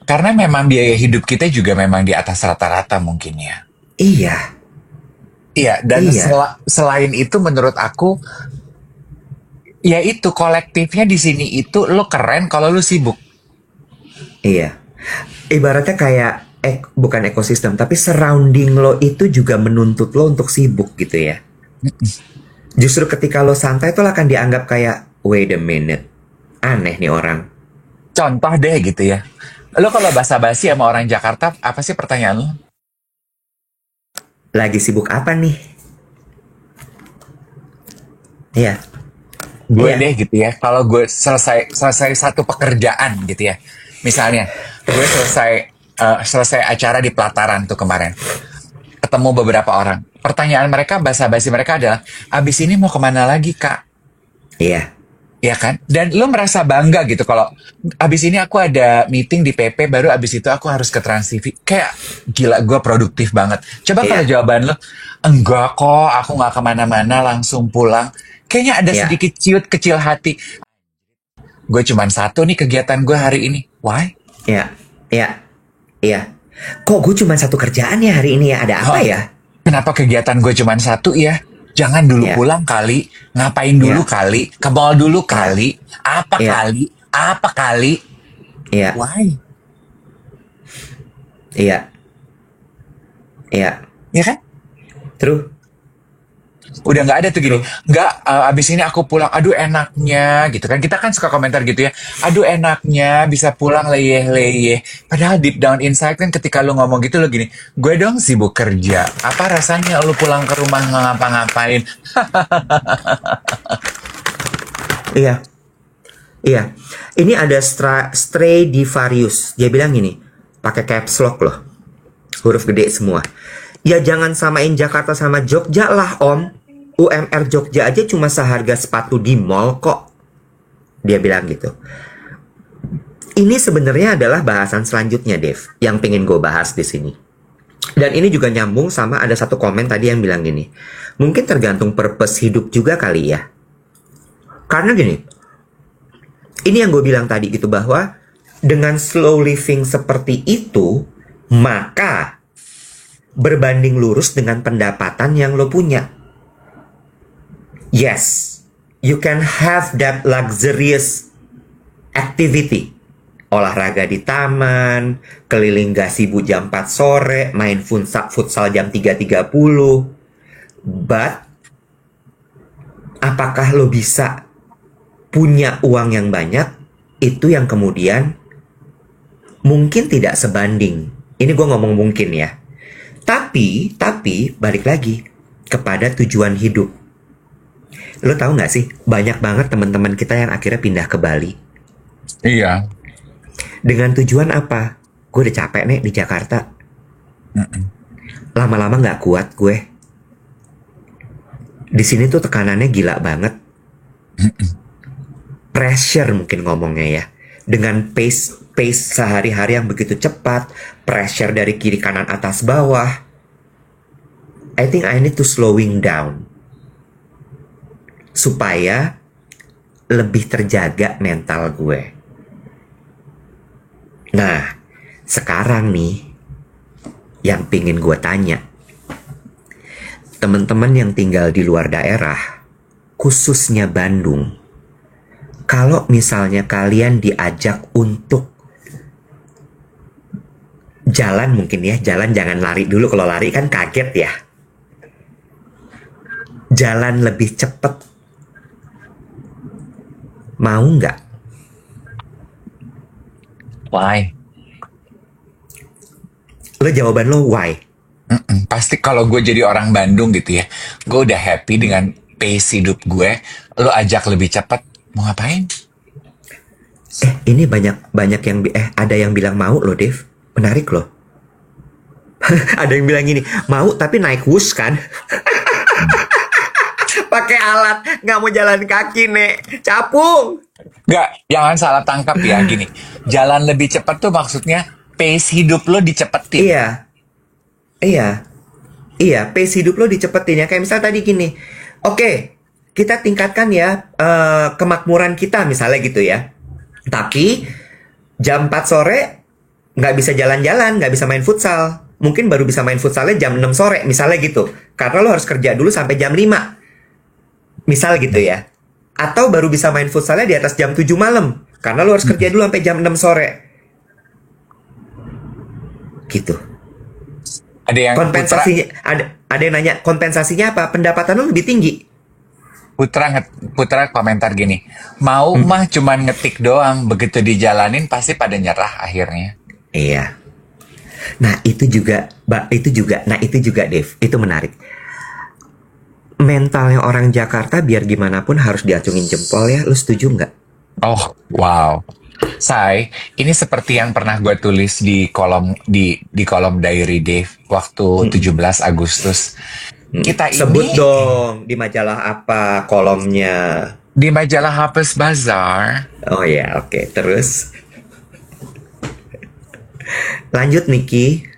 Karena memang biaya hidup kita juga memang di atas rata-rata mungkin ya. Iya. Iya, dan selain itu menurut aku, ya itu kolektifnya di sini itu lo keren kalau lo sibuk. Iya. Ibaratnya kayak bukan ekosistem, tapi surrounding lo itu juga menuntut lo untuk sibuk gitu ya. Justru ketika lo santai itu akan dianggap kayak wait a minute, aneh nih orang. Contoh deh gitu ya. Lo kalau basa-basi sama orang Jakarta, apa sih pertanyaan lo? Lagi sibuk apa nih? Iya. Gue deh gitu ya. Kalau gue selesai satu pekerjaan gitu ya. Misalnya, gue selesai acara di Pelataran tuh kemarin. Ketemu beberapa orang. Pertanyaan mereka, basa-basi mereka adalah, abis ini mau kemana lagi, Kak? Iya. Ya kan? Dan lo merasa bangga gitu kalau abis ini aku ada meeting di PP, baru abis itu aku harus ke Trans TV. Kayak gila, gue produktif banget. Coba kalau jawaban lo, enggak kok, aku nggak kemana-mana, langsung pulang. Kayaknya ada sedikit ciut kecil hati. Gue cuman satu nih kegiatan gue hari ini. Why? Iya. Kok gue cuma satu kerjaan ya hari ini ya? Ada apa ya? Kenapa kegiatan gue cuma satu ya? Jangan dulu pulang kali, ngapain dulu kali, ke mall dulu kali, apa kali? Iya. Why? Iya. Ya kan? True. Udah nggak ada tuh gini, nggak abis ini aku pulang, aduh enaknya gitu kan, kita kan suka komentar gitu ya, aduh enaknya bisa pulang leyeh-leyeh, padahal deep down inside kan ketika lu ngomong gitu lo gini, gue dong sibuk kerja, apa rasanya lu pulang ke rumah nggak ngapa-ngapain? Iya. Ini ada Stray Divarius, dia bilang gini, pakai caps lock loh, huruf gede semua. Ya jangan samain Jakarta sama Jogja lah om. UMR Jogja aja cuma seharga sepatu di mall kok. Dia bilang gitu. Ini sebenarnya adalah bahasan selanjutnya, Dev, yang pengen gue bahas di sini. Dan ini juga nyambung sama ada satu komen tadi yang bilang gini. Mungkin tergantung purpose hidup juga kali ya. Karena gini, ini yang gue bilang tadi gitu, bahwa dengan slow living seperti itu, maka berbanding lurus dengan pendapatan yang lo punya. Yes, you can have that luxurious activity. Olahraga di taman, keliling gazebo jam 4 sore, main futsal jam 3.30. But, apakah lo bisa punya uang yang banyak? Itu yang kemudian mungkin tidak sebanding. Ini gue ngomong mungkin ya. Tapi balik lagi kepada tujuan hidup. Lo tahu nggak sih, banyak banget teman-teman kita yang akhirnya pindah ke Bali. Iya. Dengan tujuan apa? Gue udah capek nih di Jakarta. Lama-lama nggak kuat gue. Di sini tuh tekanannya gila banget. Pressure mungkin ngomongnya ya. Dengan pace sehari-hari yang begitu cepat, pressure dari kiri kanan atas bawah. I think I need to slowing down supaya lebih terjaga mental gue. Nah, sekarang nih yang pingin gue tanya. Teman-teman yang tinggal di luar daerah, khususnya Bandung, kalau misalnya kalian diajak untuk jalan, mungkin ya, jalan jangan lari dulu, kalau lari kan kaget ya. Jalan lebih cepet, mau nggak? Why? Lo jawaban lo why? Pasti kalau gue jadi orang Bandung gitu ya, gue udah happy dengan pace hidup gue. Lo ajak lebih cepat, mau ngapain? Ini banyak yang ada yang bilang mau loh, Dev. Menarik loh. Ada yang bilang gini, mau tapi naik bus kan? Pakai alat, nggak mau jalan kaki, Nek. Capung. Nggak, jangan salah tangkap ya gini. Jalan lebih cepat tuh maksudnya pace hidup lo dicepetin. Iya, pace hidup lo dicepetin ya. Kayak misal tadi gini, oke, kita tingkatkan ya kemakmuran kita misalnya gitu ya. Tapi jam 4 sore nggak bisa jalan-jalan, nggak bisa main futsal. Mungkin baru bisa main futsalnya jam 6 sore misalnya gitu. Karena lo harus kerja dulu sampai jam 5. Misal gitu ya. Atau baru bisa main futsalnya di atas jam 7 malam. Karena lo harus kerja dulu sampai jam 6 sore. Gitu. Ada yang kompensasinya ada yang nanya kompensasinya apa? Pendapatan lo lebih tinggi. Putra komentar gini, mau mah cuman ngetik doang, begitu dijalanin pasti pada nyerah akhirnya. Iya. Nah itu juga Dev, itu menarik. Mentalnya orang Jakarta biar gimana pun harus diacungin jempol ya. Lu setuju nggak? Oh wow, Say, ini seperti yang pernah gue tulis di kolom diary Dave waktu 17 Agustus. Kita Sebut ini dong di majalah apa kolomnya? di majalah Harper's Bazaar. Oh ya, oke. Terus lanjut Niki.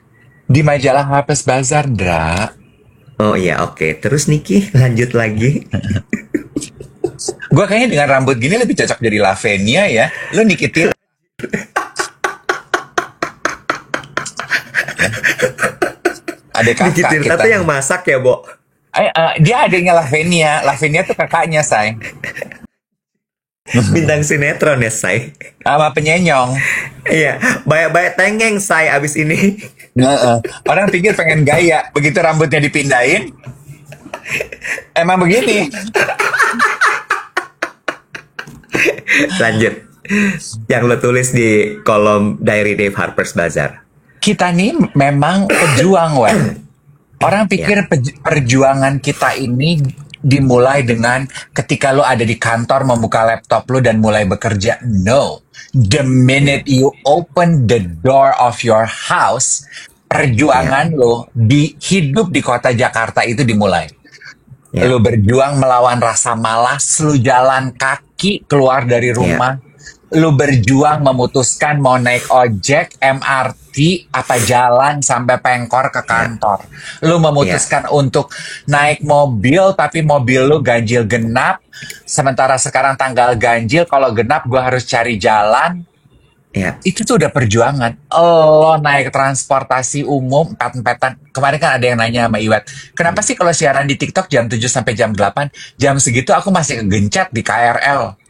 Di majalah Harper's Bazaar, Dra. Oh iya, oke. Terus Niki lanjut lagi. Gue kayaknya dengan rambut gini lebih cocok jadi Lavenia ya. Lu Niki Tirta. Ada kakak Niki Tirta kita. tuh yang masak ya, Bo? Dia adiknya Lavenia. Lavenia tuh kakaknya, Say. Bintang sinetron ya, Say. Sama penyenyong. Iya, banyak-banyak tengeng, Say, abis ini. Orang pikir pengen gaya. Begitu rambutnya dipindahin, emang begini. Lanjut. Yang lo tulis di kolom Diary Dave Harper's Bazaar. Kita nih memang pejuang, Wen. Orang pikir perjuangan kita ini dimulai dengan ketika lo ada di kantor membuka laptop lo dan mulai bekerja. No. The minute you open the door of your house, perjuangan lo hidup di kota Jakarta itu dimulai. Lo berjuang melawan rasa malas, lo jalan kaki keluar dari rumah. Lu berjuang memutuskan mau naik ojek, MRT, apa jalan sampai Pengkor ke kantor. Lu memutuskan untuk naik mobil, tapi mobil lu ganjil genap. Sementara sekarang tanggal ganjil, kalau genap gue harus cari jalan. Itu tuh udah perjuangan. Lo naik transportasi umum, empet-empetan. Kemarin kan ada yang nanya sama Iwet, kenapa sih kalau siaran di TikTok jam 7 sampai jam 8, jam segitu aku masih kegencet di KRL.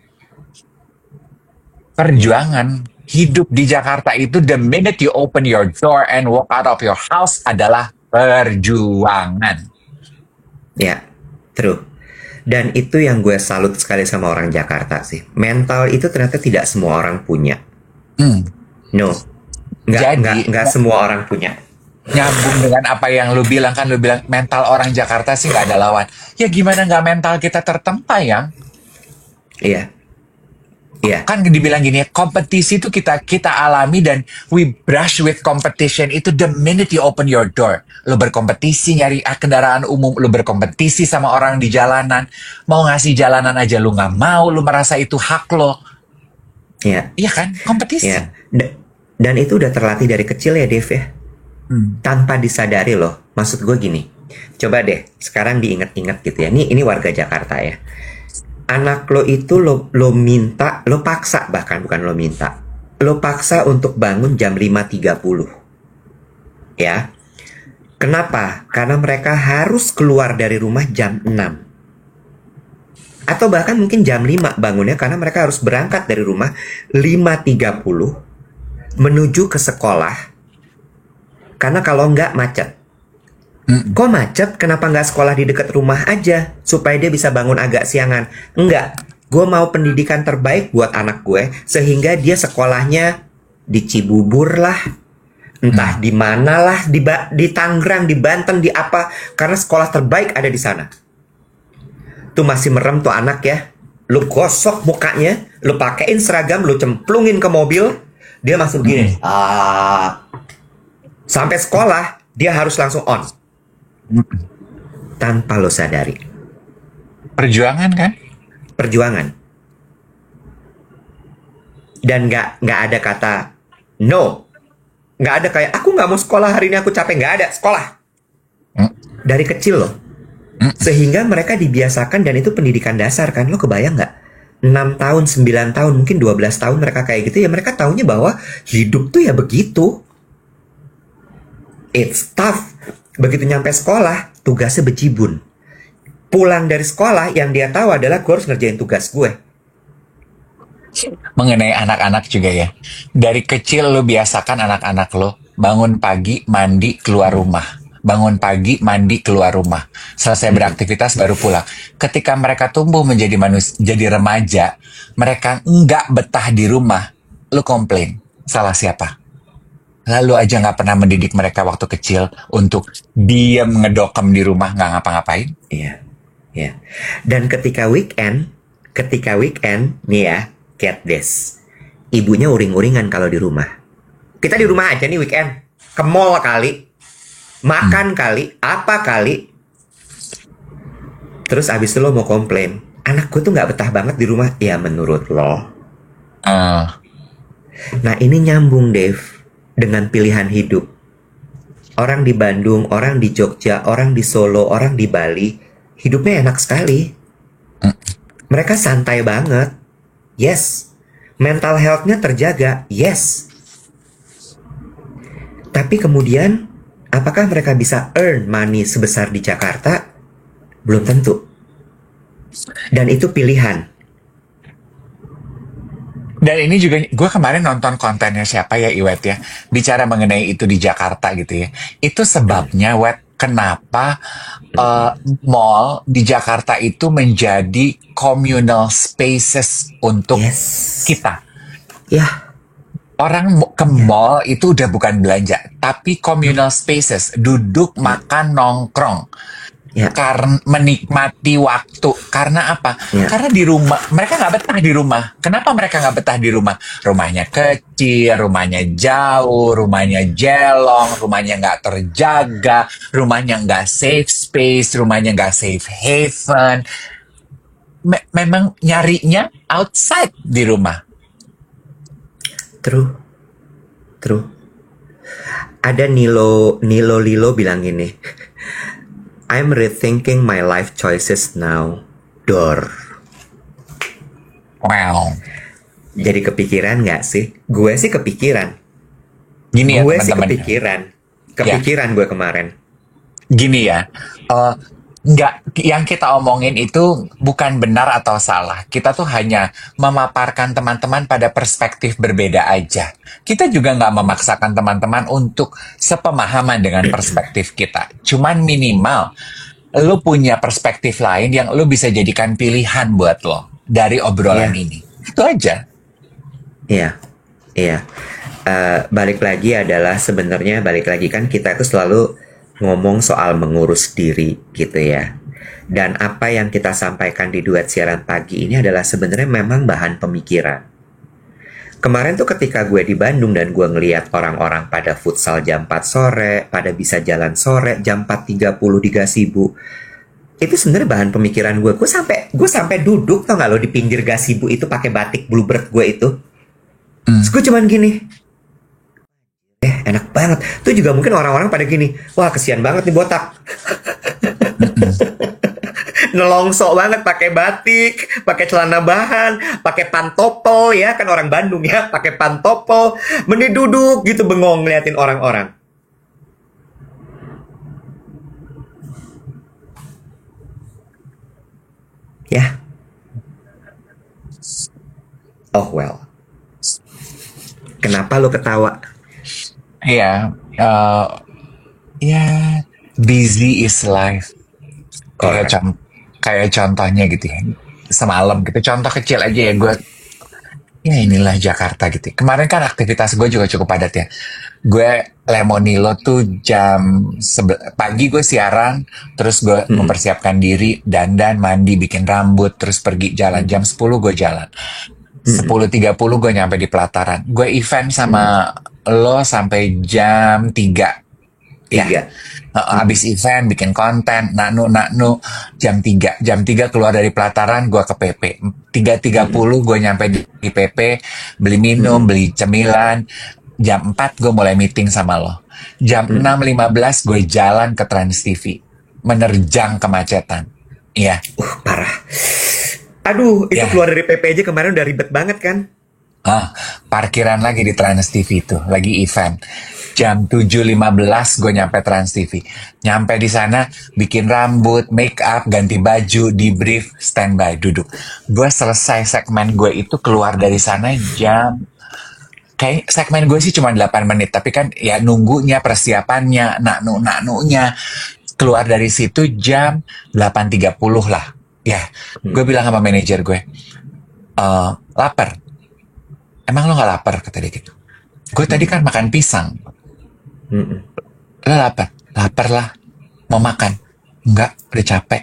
Perjuangan hidup di Jakarta itu the minute you open your door and walk out of your house adalah perjuangan. Ya, true. Dan itu yang gue salut sekali sama orang Jakarta sih. Mental itu ternyata tidak semua orang punya. No, nggak semua orang punya. Nyambung dengan apa yang lu bilang kan, lu bilang mental orang Jakarta sih nggak ada lawan. Ya gimana nggak mental kita tertempa ya? Iya. Kan dibilang gini, kompetisi itu kita alami dan we brush with competition itu the minute you open your door. Lo berkompetisi nyari kendaraan umum, lo berkompetisi sama orang di jalanan. Mau ngasih jalanan aja lo nggak mau, lo merasa itu hak lo. Iya kan, kompetisi. Dan itu udah terlatih dari kecil ya, Dev ya. Tanpa disadari loh. Maksud gue gini, coba deh sekarang diingat-ingat gitu ya. Ini warga Jakarta ya. Anak lo itu lo minta, lo paksa, bahkan bukan lo minta, lo paksa untuk bangun jam 5.30. Ya. Kenapa? Karena mereka harus keluar dari rumah jam 6. Atau bahkan mungkin jam 5 bangunnya karena mereka harus berangkat dari rumah 5.30 menuju ke sekolah. Karena kalau nggak macet. Kok macet? Kenapa nggak sekolah di dekat rumah aja? Supaya dia bisa bangun agak siangan. Enggak. Gue mau pendidikan terbaik buat anak gue. Sehingga dia sekolahnya di Cibubur lah. Entah di mana lah. Di Tangerang, di Banten, di apa. Karena sekolah terbaik ada di sana. Tuh masih merem tuh anak ya. Lu gosok mukanya. Lu pakein seragam. Lu cemplungin ke mobil. Dia masuk begini. Sampai sekolah. Dia harus langsung on. Tanpa lo sadari. Perjuangan kan? Perjuangan. Dan nggak ada kata no. Nggak ada kayak aku nggak mau sekolah hari ini, aku capek. Nggak ada sekolah. Dari kecil loh. Sehingga mereka dibiasakan, dan itu pendidikan dasar kan. Lo kebayang nggak? 6 tahun, 9 tahun, mungkin 12 tahun mereka kayak gitu ya. Mereka taunya bahwa hidup tuh ya begitu. It's tough. Begitu nyampe sekolah, tugasnya bejibun. Pulang dari sekolah, yang dia tahu adalah gue harus ngerjain tugas gue. Mengenai anak-anak juga ya. Dari kecil lo biasakan anak-anak lo bangun pagi, mandi, keluar rumah. Bangun pagi, mandi, keluar rumah. Selesai beraktivitas baru pulang. Ketika mereka tumbuh menjadi jadi remaja, mereka nggak betah di rumah. Lo komplain. Salah siapa? Lalu aja nggak pernah mendidik mereka waktu kecil untuk diam ngedokem di rumah nggak ngapa-ngapain. Iya, iya. Dan ketika weekend nih ya, get this, ibunya uring-uringan kalau di rumah. Kita di rumah aja nih weekend, ke mall kali, makan kali, apa kali. Terus abis itu lo mau komplain, anak gue tuh nggak betah banget di rumah. Ya menurut lo. Nah ini nyambung Dave. Dengan pilihan hidup. Orang di Bandung, orang di Jogja, orang di Solo, orang di Bali, hidupnya enak sekali. Mereka santai banget. Yes. Mental health-nya terjaga. Yes. Tapi kemudian, apakah mereka bisa earn money sebesar di Jakarta? Belum tentu. Dan itu pilihan. Dan ini juga, gue kemarin nonton kontennya siapa ya, Iwet ya, bicara mengenai itu di Jakarta gitu ya. Itu sebabnya, Wet, kenapa mall di Jakarta itu menjadi communal spaces untuk kita. Ya. Orang ke mall itu udah bukan belanja, tapi communal spaces, duduk, makan, nongkrong. Ya. Karena menikmati waktu. Karena apa? Ya. Karena di rumah mereka nggak betah di rumah. Kenapa mereka nggak betah di rumah? Rumahnya kecil, rumahnya jauh, rumahnya jelong, rumahnya nggak terjaga, rumahnya nggak safe space, rumahnya nggak safe haven. Memang nyarinya outside di rumah. True. Ada Nilo Lilo bilang gini. I'm rethinking my life choices now. Dor. Wow. Jadi kepikiran nggak sih? Gue sih kepikiran. Gini ya gue teman-teman. Sih kepikiran gue kemarin. Gini ya. Nggak, yang kita omongin itu bukan benar atau salah. Kita tuh hanya memaparkan teman-teman pada perspektif berbeda aja. Kita juga nggak memaksakan teman-teman untuk sepemahaman dengan perspektif kita. Cuman minimal, lo punya perspektif lain yang lo bisa jadikan pilihan buat lo dari obrolan ini. Itu aja. Iya. Balik lagi kan kita itu selalu ngomong soal mengurus diri gitu ya. Dan apa yang kita sampaikan di duet siaran pagi ini adalah sebenarnya memang bahan pemikiran. Kemarin tuh ketika gue di Bandung dan gue ngeliat orang-orang pada futsal jam 4 sore, pada bisa jalan sore jam 4.30 di Gasibu. Itu sebenarnya bahan pemikiran gue. Gue sampai duduk tau gak lo di pinggir Gasibu itu pakai batik bluebird gue itu. Terus gue cuman gini. Enak banget. Tuh juga mungkin orang-orang pada gini. Wah kesian banget nih botak. Nelongso banget pakai batik, pakai celana bahan, pakai pantopel ya kan orang Bandung ya, pakai pantopel, mending duduk gitu bengong ngeliatin orang-orang. Ya. Oh well. Kenapa lo ketawa? Iya, ya busy is life. Kayak Correct. kayak contohnya gitu ya. Semalam gitu, contoh kecil aja ya gue. Ya inilah Jakarta gitu. Kemarin kan aktivitas gue juga cukup padat ya. Gue Lemonilo tuh pagi gue siaran, terus gue Mm-mm. mempersiapkan diri, dandan, mandi, bikin rambut, terus pergi jalan. Jam Mm-mm. 10 gue jalan. Mm-mm. 10.30 gue nyampe di pelataran. Gue event Mm-mm. sama lo sampai jam 3. Ya, Tiga. abis Mm-mm. event bikin konten, naknu jam 3 keluar dari pelataran gue ke PP 3.30 Mm-mm. gue nyampe di PP, beli minum, Mm-mm. beli cemilan. Jam 4 gue mulai meeting sama lo. Jam 6.15 gue jalan ke Trans TV, menerjang kemacetan. Iya. Parah. Aduh, itu Ya. keluar dari PP aja kemarin udah ribet banget kan? Parkiran lagi di Trans TV itu, lagi event. Jam 7.15 gue nyampe Trans TV. Nyampe di sana, bikin rambut, make up, ganti baju, debrief, standby, duduk. Gue selesai segmen gue itu keluar dari sana kayak segmen gue sih cuma 8 menit, tapi kan ya nunggunya, persiapannya, naknu-naknunya. Keluar dari situ jam 8.30 lah. Ya, gue Mm. bilang sama manajer gue, lapar. Emang lo gak lapar? Kata dia gitu. Gue tadi kan makan pisang. Mm-mm. Lo lapar? Lapar lah. Mau makan? Enggak, udah capek.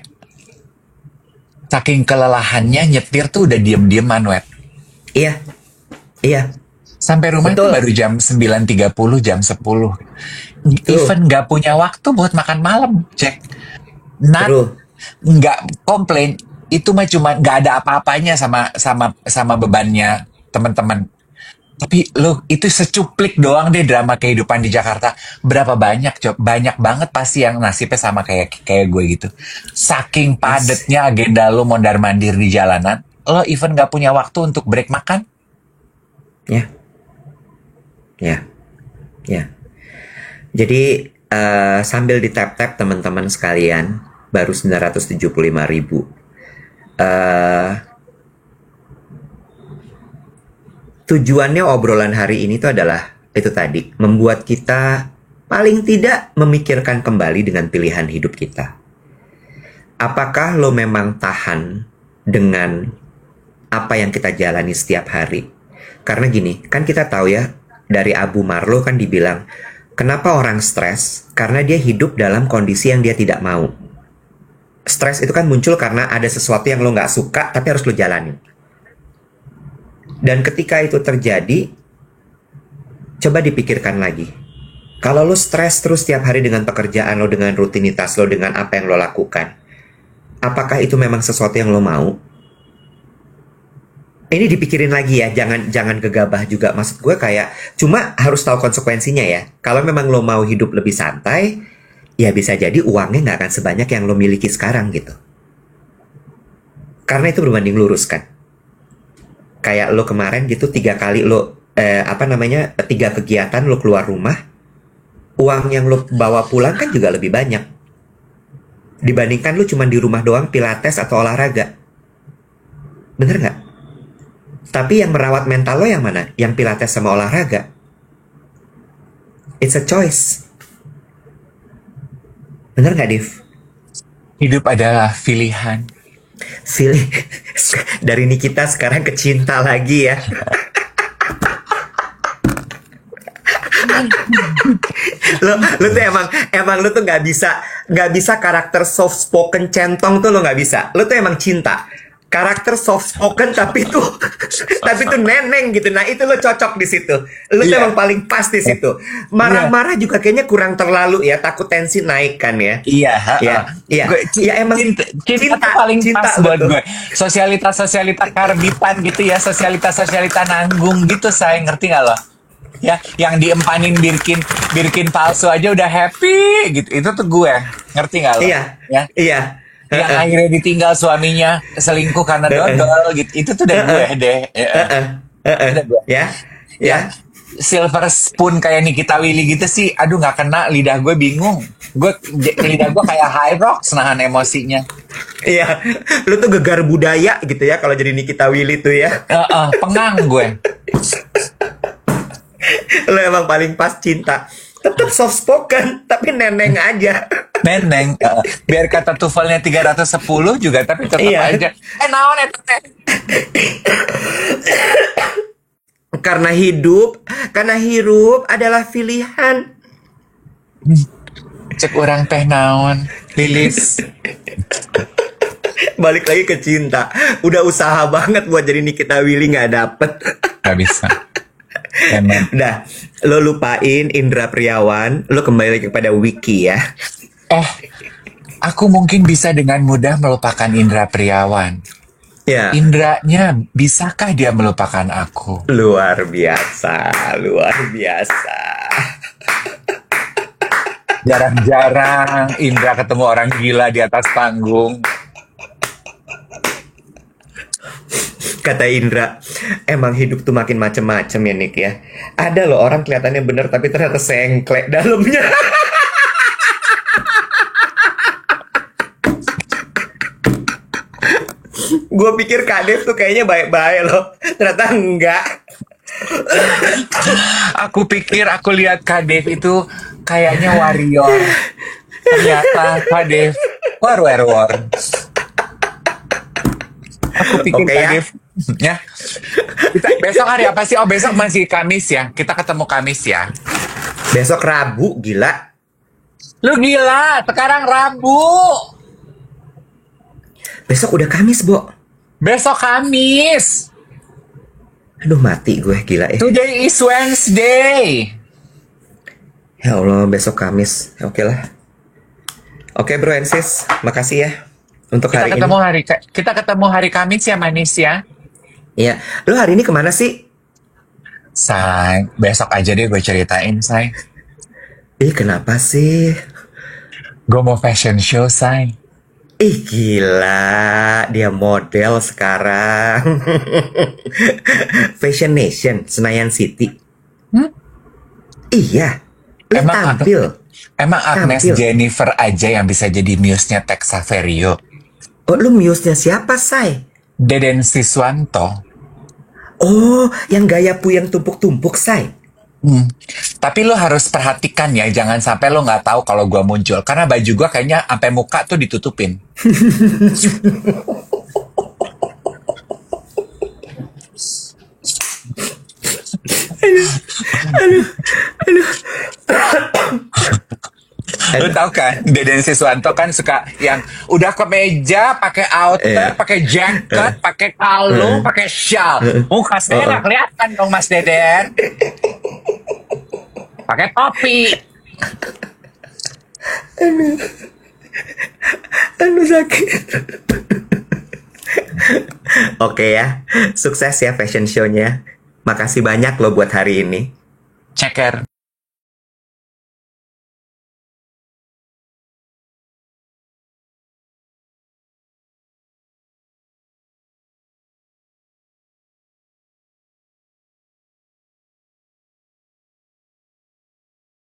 Saking kelelahannya nyetir tuh udah diem-dieman, Wet. Iya, iya, Sampai rumah itu betul. baru jam 9.30, jam 10. True, Even gak punya waktu buat makan malam, cek. Nat, true. nggak komplain. Itu mah cuma nggak ada apa-apanya sama bebannya teman-teman. Tapi lo itu secuplik doang deh drama kehidupan di Jakarta. Berapa banyak, Cok? Banyak banget pasti yang nasibnya sama kayak kayak gue gitu. Saking Yes. padatnya agenda lo mondar-mandir di jalanan, lo even gak punya waktu untuk break makan. Ya, ya, ya. Jadi sambil di tap-tap teman-teman sekalian, baru 975.000. Eh Tujuannya obrolan hari ini tuh adalah itu tadi, membuat kita paling tidak memikirkan kembali dengan pilihan hidup kita. Apakah lo memang tahan dengan apa yang kita jalani setiap hari? Karena gini, kan kita tahu ya, dari Abu Marlo kan dibilang, kenapa orang stres? Karena dia hidup dalam kondisi yang dia tidak mau. Stres itu kan muncul karena ada sesuatu yang lo nggak suka, tapi harus lo jalani. Dan ketika itu terjadi, coba dipikirkan lagi. Kalau lo stres terus tiap hari dengan pekerjaan lo, dengan rutinitas lo, dengan apa yang lo lakukan, apakah itu memang sesuatu yang lo mau? Ini dipikirin lagi ya, jangan gegabah juga. Maksud gue kayak, cuma harus tahu konsekuensinya ya. Kalau memang lo mau hidup lebih santai, ya bisa jadi uangnya nggak akan sebanyak yang lo miliki sekarang gitu. Karena itu berbanding lurus kan. Kayak lo kemarin gitu 3 kali lo 3 kegiatan lo keluar rumah, uang yang lo bawa pulang kan juga lebih banyak dibandingkan lo cuma di rumah doang pilates atau olahraga. Bener nggak? Tapi yang merawat mental lo yang mana? Yang pilates sama olahraga? It's a choice. Bener nggak, Div? Hidup adalah pilihan. Feeling dari Nikita sekarang ke cinta lagi ya. Lo tuh emang lo tuh nggak bisa karakter soft spoken centong tuh lo nggak bisa. Lo tuh emang cinta karakter soft spoken tapi tuh neneng gitu. Nah itu lo cocok di situ. Lo tuh emang Iya. paling pas di situ. Iya. Marah-marah juga kayaknya kurang terlalu ya. Takut tensi naik kan ya. Iya, Ya, iya, ya emang cinta tuh paling pas lo buat tuh. gue. Sosialita karbitan gitu ya, sosialita nanggung gitu, saya ngerti nggak lo? Ya, yang diempanin birkin palsu aja udah happy gitu. Itu tuh gue, ngerti nggak lo? Iya, Ya, iya. yang akhirnya ditinggal suaminya selingkuh karena dodol gitu. Itu tuh udah gue deh. Ya, Heeh, heeh. udah gue. Ya, Ya, ya. silver spoon kayak Nikita Willy gitu sih, aduh nggak kena, lidah gue bingung. Lidah gue kayak high rock nahan emosinya. Iya, lu tuh gegar budaya gitu ya kalau jadi Nikita Willy tuh ya. Pengang gue. Lu emang paling pas cinta. Tetap soft spoken, tapi neneng aja. Neneng, biar kata tuvalnya 310 juga, tapi tetap Iya. aja. Naon eta teh? Karena hirup adalah pilihan. Cek orang teh naon, Lilis. Balik lagi ke cinta. Udah usaha banget buat jadi Nikita Willy nggak dapet. Gak bisa. Emang. Udah, lo lupain Indra Priawan, lo kembali lagi kepada Wiki ya. Aku mungkin bisa dengan mudah melupakan Indra Priawan. Ya, Indranya, bisakah dia melupakan aku? luar biasa, luar biasa. Jarang-jarang Indra ketemu orang gila di atas panggung. Kata Indra, emang hidup tuh makin macem-macem ya Nick ya. Ada loh orang kelihatannya bener tapi ternyata sengklek dalamnya. Gue pikir Kak Dev tuh kayaknya baik-baik loh. Ternyata enggak. Aku pikir aku lihat Kak Dev itu kayaknya warrior. Ternyata Kak Dev war. Aku pikir Oke, Kak ya. Dev ya. Besok hari apa sih? Oh, besok masih Kamis ya. Kita ketemu Kamis ya. Besok Rabu, gila. Lu gila, sekarang Rabu. Besok udah Kamis, Bo. Besok Kamis. Aduh, mati gue, gila ya. Today is Wednesday. Ya Allah, besok Kamis. Oke lah. Oke, bro and sis. Makasih ya untuk Kita hari ketemu ini. kita ketemu hari Kamis ya, manis ya. Iya. Lu hari ini kemana sih? Say, besok aja deh gue ceritain, Say. Kenapa sih? Gue mau fashion show, Say. Gila. Dia model sekarang. Fashion Nation, Senayan City. Iya. Lu tampil. Emang Agnes Tampil. Jennifer aja yang bisa jadi muse-nya Tex Saverio. Oh, lu muse-nya siapa, Say? Deden Siswanto. Oh, yang gaya puyeng tumpuk-tumpuk, Say. Tapi lo harus perhatikan ya, jangan sampai lo nggak tahu kalau gua muncul. Karena baju gua kayaknya sampai muka tuh ditutupin. Lo tau kan, Deden Siswanto kan suka yang udah ke meja pakai outer, Iya. pakai jaket, pakai kalung, pakai shawl. Muka saya nggak kelihatan dong, Mas Deden. Pakai topi. Aduh sakit. Oke ya, sukses ya fashion show-nya. Makasih banyak lo buat hari ini. Ceker.